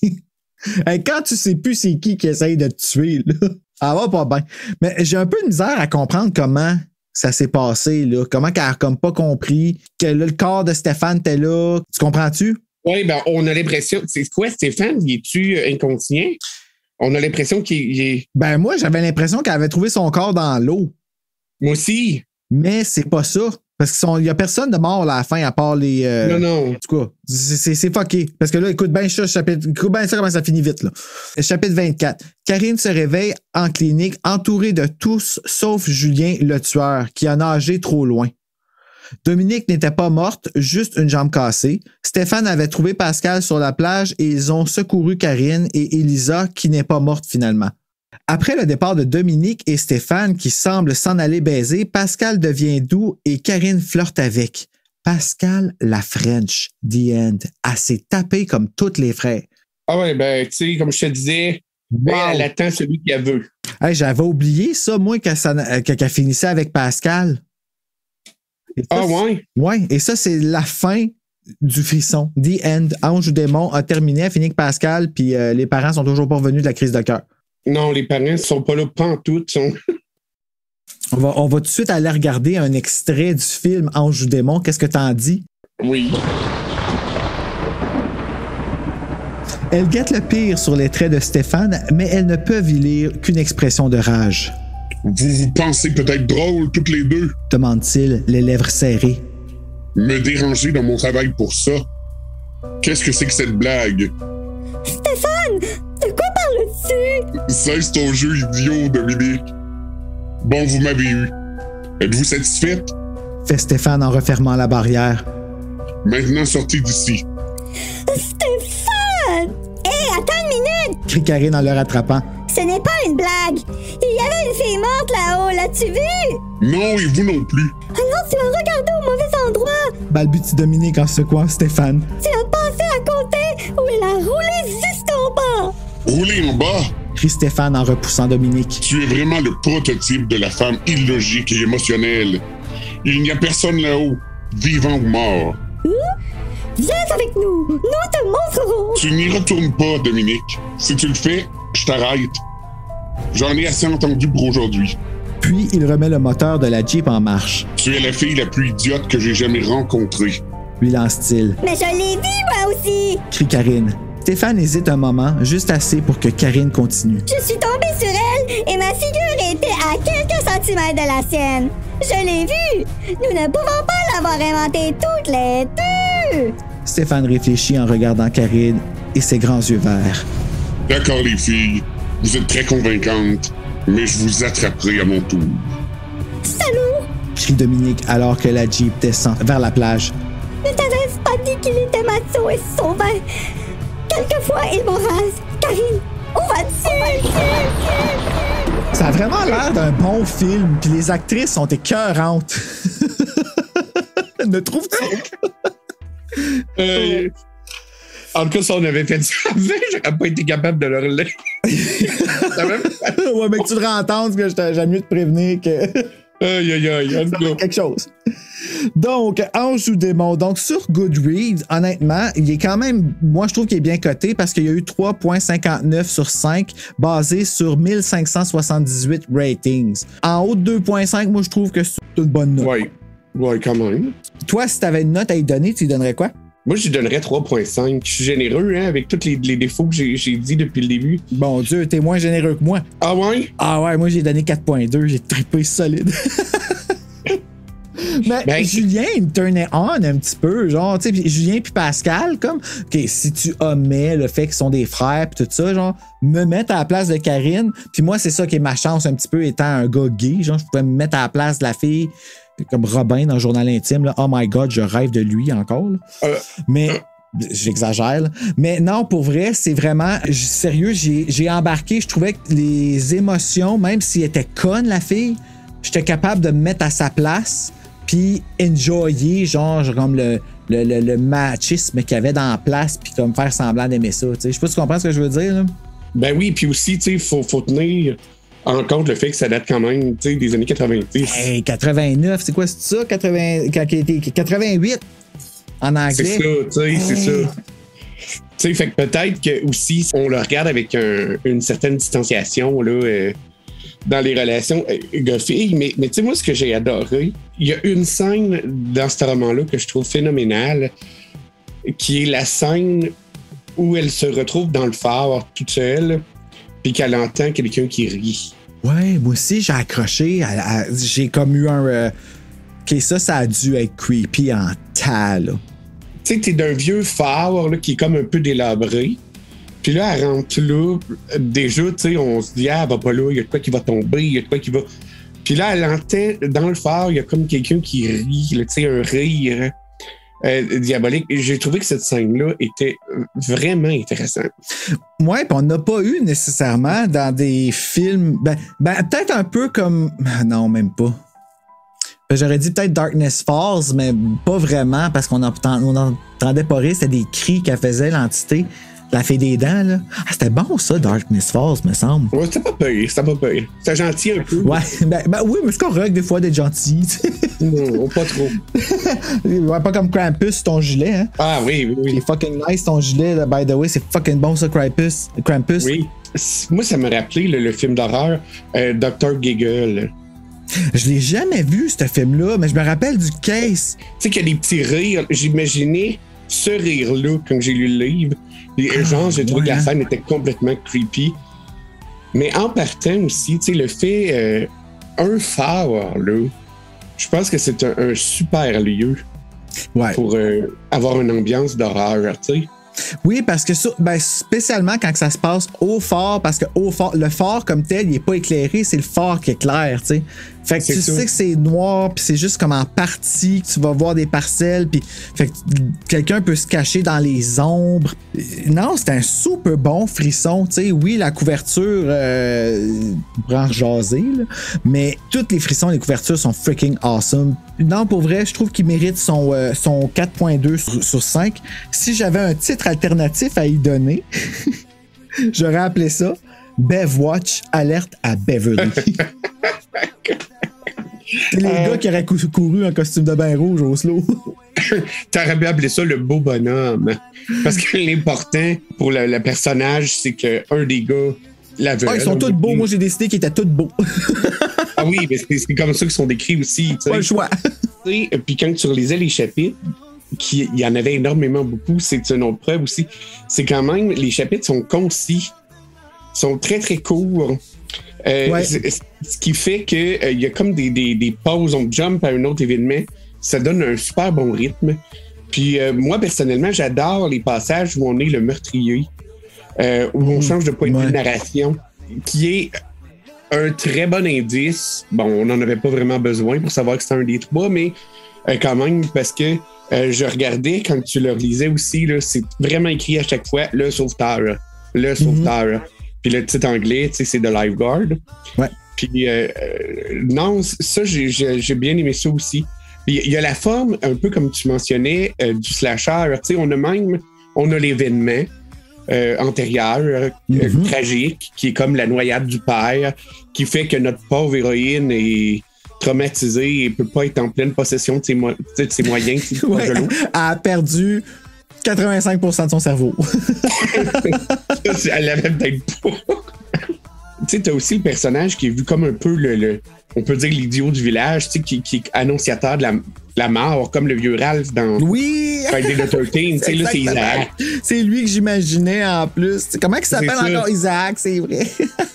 Quand tu sais plus c'est qui essaye de te tuer, là, ça va pas bien. Mais j'ai un peu de misère à comprendre comment ça s'est passé, là. Comment qu'elle a comme pas compris que là, le corps de Stéphane était là. Tu comprends-tu? Oui, ben on a l'impression... C'est quoi, Stéphane? Il est-tu inconscient? On a l'impression qu'il est... Ben moi, j'avais l'impression qu'elle avait trouvé son corps dans l'eau. Moi aussi. Mais c'est pas ça. Parce qu'il n'y a personne de mort là, à la fin, à part les... Non. En tout cas, c'est fucké. Parce que là, écoute bien ça comment ça finit vite, là. Chapitre 24. Karine se réveille en clinique, entourée de tous, sauf Julien, le tueur, qui a nagé trop loin. Dominique n'était pas morte, juste une jambe cassée. Stéphane avait trouvé Pascal sur la plage et ils ont secouru Karine et Elisa, qui n'est pas morte finalement. Après le départ de Dominique et Stéphane qui semblent s'en aller baiser, Pascal devient doux et Karine flirte avec. Pascal la French, the end. Elle s'est tapée comme tous les frères. Ah ouais, ben, tu sais, comme je te disais, wow. Elle attend celui qu'elle veut. Hey, j'avais oublié ça, moi, qu'elle finissait avec Pascal. Ça, ouais? Ouais, et ça, c'est la fin du frisson. The end. Ange ou démon a terminé, elle finit avec Pascal, puis les parents sont toujours pas revenus de la crise de cœur. Non, les parents sont pas là pantoute. On va tout de suite aller regarder un extrait du film Ange ou démon. Qu'est-ce que t'en dis? Oui. Elles guettent le pire sur les traits de Stéphane, mais elles ne peuvent y lire qu'une expression de rage. Vous pensez peut-être drôle toutes les deux? Demande-t-il, les lèvres serrées. Me déranger dans mon travail pour ça? Qu'est-ce que c'est que cette blague? Stéphane! De quoi parles-tu? Cesse ton jeu idiot, Dominique. Bon, vous m'avez eu. Êtes-vous satisfaite? Fait Stéphane en refermant la barrière. Maintenant, sortez d'ici. Stéphane! Hé, attends une minute! Crie Karine en le rattrapant. Ce n'est pas une blague! Il y avait une fille morte là-haut, l'as-tu vu? Non, et vous non plus. Alors tu as regardé au mauvais endroit! Balbutie Dominique en secouant Stéphane. Tu as passé à côté où elle a roulé juste en bas! Rouler en bas? Crie Stéphane en repoussant Dominique. Tu es vraiment le prototype de la femme illogique et émotionnelle. Il n'y a personne là-haut, vivant ou mort. Viens avec nous! Nous te montrerons! Tu n'y retournes pas, Dominique. Si tu le fais, je t'arrête. J'en ai assez entendu pour aujourd'hui. Puis, il remet le moteur de la Jeep en marche. Tu es la fille la plus idiote que j'ai jamais rencontrée. Lui lance-t-il. Mais je l'ai vu, moi aussi! Crie Karine. Stéphane hésite un moment, juste assez pour que Karine continue. Je suis tombée sur elle et ma figure était à quelques centimètres de la sienne. Je l'ai vue! Nous ne pouvons pas l'avoir inventée toutes les deux! Stéphane réfléchit en regardant Karine et ses grands yeux verts. D'accord, les filles. Vous êtes très convaincantes, mais je vous attraperai à mon tour. Salut! Crie Dominique alors que la Jeep descend vers la plage. Ne t'avais-je pas dit qu'il était macho et sauvage? Quelquefois, il m'enrase. Karine, où vas-tu? Ça a vraiment l'air d'un bon film, puis les actrices sont écœurantes. Ne trouves-tu? En tout cas, si on avait fait ça avant, j'aurais pas été capable de le relayer. Ouais, mais que tu devrais entendre que j'aime mieux te prévenir que... Aïe, quelque chose. Donc, Ange ou démon. Donc, sur Goodreads, honnêtement, il est quand même, moi, je trouve qu'il est bien coté parce qu'il y a eu 3.59 sur 5 basé sur 1578 ratings. En haut de 2.5, moi, je trouve que c'est une bonne note. Ouais, quand même. Toi, si tu avais une note à y donner, tu lui donnerais quoi? Moi, je lui donnerais 3.5. Je suis généreux, hein, avec tous les défauts que j'ai dit depuis le début. Bon Dieu, t'es moins généreux que moi. Ah ouais? Ah ouais, moi, j'ai donné 4.2. J'ai trippé solide. Mais Julien, il me turnait on un petit peu. Genre, tu sais, Julien puis Pascal, comme, OK, si tu omets le fait qu'ils sont des frères puis tout ça, genre, me mettre à la place de Karine. Puis moi, c'est ça qui est ma chance un petit peu étant un gars gay. Genre, je pouvais me mettre à la place de la fille. Comme Robin dans le journal intime, là. Oh my God, je rêve de lui encore. Mais j'exagère. Là. Mais non, pour vrai, c'est vraiment sérieux. J'ai embarqué. Je trouvais que les émotions, même si elle était conne, la fille, j'étais capable de me mettre à sa place. puis enjoyer, genre comme le machisme qu'il y avait dans la place, puis comme faire semblant d'aimer ça. Je sais pas si tu comprends ce que je veux dire. Là. Ben oui, puis aussi, tu sais, faut tenir en compte le fait que ça date quand même, tu sais, des années 90. Hey, 89, c'est quoi, c'est ça? 88 en anglais. C'est ça, tu sais, c'est ça. Tu sais, fait que peut-être que aussi, on le regarde avec une certaine distanciation, là, dans les relations gars-filles, mais tu sais, moi, ce que j'ai adoré, il y a une scène dans ce roman-là que je trouve phénoménale, qui est la scène où elle se retrouve dans le phare toute seule, puis qu'elle entend quelqu'un qui rit. Ouais, moi aussi, j'ai accroché. J'ai comme eu un... OK, ça a dû être creepy en tas, là. Tu sais, t'es d'un vieux phare là, qui est comme un peu délabré. Puis là, elle rentre là. Déjà, tu sais, on se dit, ah, elle va pas là, il y a de quoi qui va tomber, il y a de quoi qui va... Puis là, elle entend, dans le phare, il y a comme quelqu'un qui rit, tu sais, un rire diabolique. Et j'ai trouvé que cette scène-là était vraiment intéressante. Ouais, puis on n'a pas eu nécessairement dans des films... Ben peut-être un peu comme... Non, même pas. J'aurais dit peut-être Darkness Falls, mais pas vraiment, parce qu'on n'entendait pas rire. C'était des cris qu'elle faisait, l'entité. La fée des dents, là. Ah, c'était bon, ça, Darkness Falls, me semble. Ouais, c'était pas pire. C'était gentil un peu. Ouais, ben oui, mais c'est correct, des fois, d'être gentil. Non, pas trop. Ouais, pas comme Krampus, ton gilet, hein. Ah oui. C'est fucking nice, ton gilet, là, by the way. C'est fucking bon, ça, Krampus. Oui. Moi, ça m'a rappelé le film d'horreur Dr. Giggle. Je l'ai jamais vu, ce film-là, mais je me rappelle du case. Tu sais qu'il y a des petits rires. J'imaginais ce rire-là quand j'ai lu le livre. J'ai trouvé que la scène était complètement creepy. Mais en partant aussi, tu sais, le fait... un phare, là, je pense que c'est un super lieu pour avoir une ambiance d'horreur, tu sais. Oui, parce que spécialement quand ça se passe au phare, parce que le phare comme tel, il est pas éclairé, c'est le phare qui éclaire, tu sais. Fait que tu sais que c'est noir, puis c'est juste comme en partie que tu vas voir des parcelles, puis fait que quelqu'un peut se cacher dans les ombres. Non, c'est un super bon frisson, tu sais. Oui, la couverture prend jaser, là, mais tous les frissons, les couvertures sont freaking awesome. Non, pour vrai, je trouve qu'il mérite son 4.2 sur 5. Si j'avais un titre alternatif à y donner, j'aurais appelé ça Bev-Watch Alerte à Beverly. C'est les gars qui auraient couru en costume de bain rouge au slow. T'aurais bien appelé ça le beau bonhomme. Parce que l'important pour le personnage, c'est qu'un des gars la veut. Ah, ils sont tous beaux. Moi, j'ai décidé qu'ils étaient tous beaux. Ah oui, mais c'est comme ça qu'ils sont décrits aussi. Pas le choix. Puis quand tu relisais les chapitres, il y en avait énormément beaucoup, c'est une autre preuve aussi. C'est quand même, les chapitres sont concis, sont très très courts. Ce qui fait qu'il y a comme des pauses, on jump à un autre événement. Ça donne un super bon rythme. Puis moi, personnellement, j'adore les passages où on est le meurtrier, où on change de point de vue de narration, qui est un très bon indice. Bon, on n'en avait pas vraiment besoin pour savoir que c'était un des trois, mais quand même, parce que je regardais, quand tu le relisais aussi, là, c'est vraiment écrit à chaque fois, le sauveteur. Le sauveteur. Puis le titre anglais, tu sais, c'est The Lifeguard. Ouais. Puis non, ça, j'ai bien aimé ça aussi. Puis il y a la forme, un peu comme tu mentionnais, du slasher. Tu sais, on a l'événement antérieur, tragique, qui est comme la noyade du père, qui fait que notre pauvre héroïne est traumatisée et peut pas être en pleine possession de ses moyens. Ouais, elle a perdu 85% de son cerveau. Elle l'avait peut-être pas. Tu sais, t'as aussi le personnage qui est vu comme un peu on peut dire l'idiot du village, tu sais, qui est annonciateur de la mort, comme le vieux Ralph dans Friday the 13th. Tu sais, là, c'est Isaac. C'est lui que j'imaginais en plus. T'sais, comment il s'appelle encore Isaac, c'est vrai?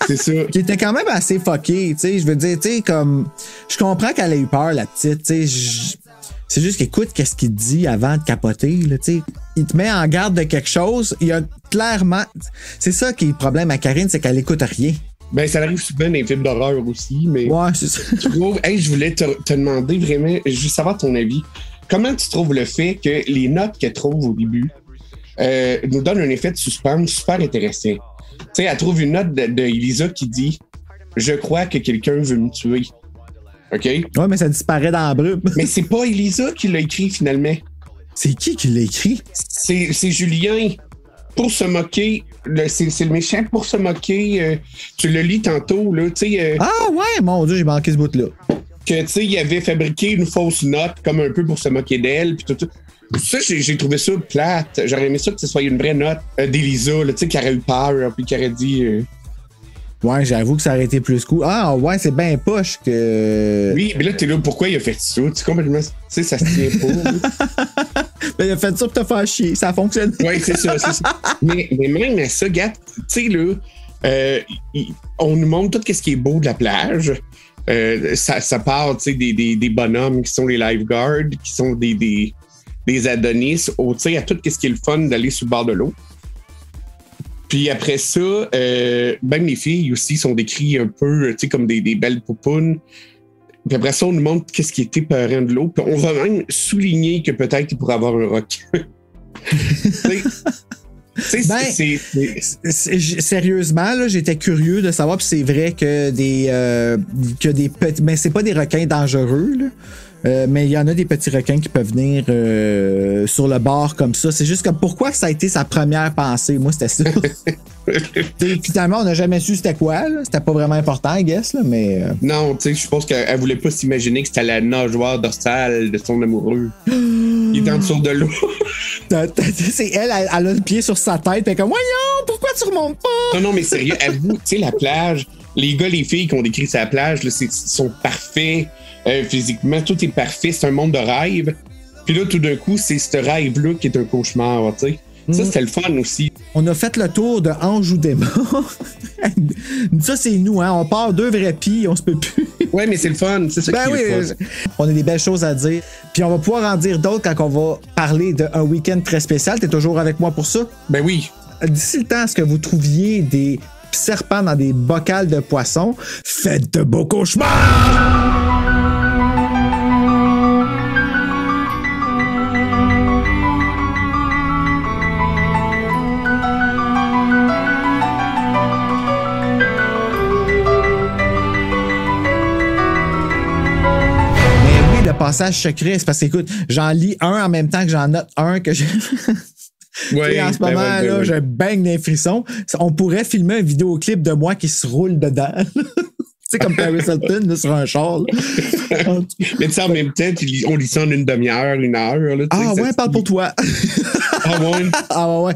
C'est ça. Qui était quand même assez fucké, tu sais. Je veux dire, tu sais, comme. Je comprends qu'elle a eu peur, la petite, tu sais. C'est juste qu'écoute, qu'est-ce qu'il te dit avant de capoter, là, tu sais. Il te met en garde de quelque chose. Il y a clairement. C'est ça qui est le problème à Karine, c'est qu'elle écoute rien. Ben, ça arrive souvent dans les films d'horreur aussi, mais... Ouais, c'est ça. Je voulais te demander vraiment, juste savoir ton avis. Comment tu trouves le fait que les notes qu'elle trouve au début nous donnent un effet de suspense super intéressant? Tu sais, elle trouve une note de Elisa qui dit « Je crois que quelqu'un veut me tuer. » OK? Ouais, mais ça disparaît dans la brume. Mais c'est pas Elisa qui l'a écrit finalement. C'est qui l'a écrit? C'est Julien. Pour se moquer, c'est le méchant pour se moquer. Tu le lis tantôt, là, tu sais. Ah ouais, mon Dieu, j'ai manqué ce bout-là. Que, tu sais, il avait fabriqué une fausse note, comme un peu pour se moquer d'elle, puis tout. Ça, j'ai trouvé ça plate. J'aurais aimé ça que ce soit une vraie note d'Elisa, tu sais, qui aurait eu peur, puis qui aurait dit... Ouais, j'avoue que ça aurait été plus cool. Ah ouais, c'est bien poche que... Oui, mais là, t'es là, pourquoi il a fait ça? Tu sais, complètement... Tu sais, ça se tient pas. Mais il a fait ça pour te faire chier. Ça fonctionne. Oui, c'est ça. Mais même à ça, gars, tu sais, là, on nous montre tout ce qui est beau de la plage. Ça part, tu sais, des bonhommes qui sont les lifeguards, qui sont des Adonis, tu sais, à tout ce qui est le fun d'aller sur le bord de l'eau. Puis après ça, même les filles aussi sont décrites un peu, tu sais, comme des belles poupounes. Puis après ça, on nous montre qu'est-ce qui était peurant de l'eau. Puis on va même souligner que peut-être qu'il pourrait avoir un requin. Sérieusement, là, j'étais curieux de savoir, puis c'est vrai que des petits... Mais c'est pas des requins dangereux, là. Mais il y en a des petits requins qui peuvent venir sur le bord comme ça. C'est juste comme pourquoi ça a été sa première pensée. Moi, c'était ça. Finalement, on n'a jamais su c'était quoi. Là. C'était pas vraiment important, I guess. Là, mais non, tu sais, je pense qu'elle voulait pas s'imaginer que c'était la nageoire dorsale de son amoureux. Il est en dessous de l'eau. C'est elle a le pied sur sa tête. Elle est comme, voyons, pourquoi tu remontes pas? Non, mais sérieux, avoue, tu sais, la plage, les gars, les filles qui ont décrit sa plage, là, sont parfaits. Physiquement, tout est parfait. C'est un monde de rêve. Puis là, tout d'un coup, c'est ce rêve-là qui est un cauchemar, tu sais. Ça, c'était le fun aussi. On a fait le tour de Ange ou Démon. Ça, c'est nous, hein. On part 2 vrais pieds, on se peut plus. Ouais, mais c'est le fun. C'est ça qui est le fun. On a des belles choses à dire. Puis on va pouvoir en dire d'autres quand on va parler d'un week-end très spécial. T'es toujours avec moi pour ça? Ben oui. D'ici le temps, est-ce que vous trouviez des serpents dans des bocals de poissons? Faites de beaux cauchemars! Passage secret, c'est parce que, écoute, j'en lis un en même temps que j'en note un que j'ai. Ouais, en ce moment, là, je baigne des frissons. On pourrait filmer un vidéoclip de moi qui se roule dedans. C'est comme Paris Hilton là, sur un char. Mais tu sais, en même temps, on lit ça en une demi-heure, 1 heure. Là, ah ouais, parle pour toi. Ah ouais? Ah ouais.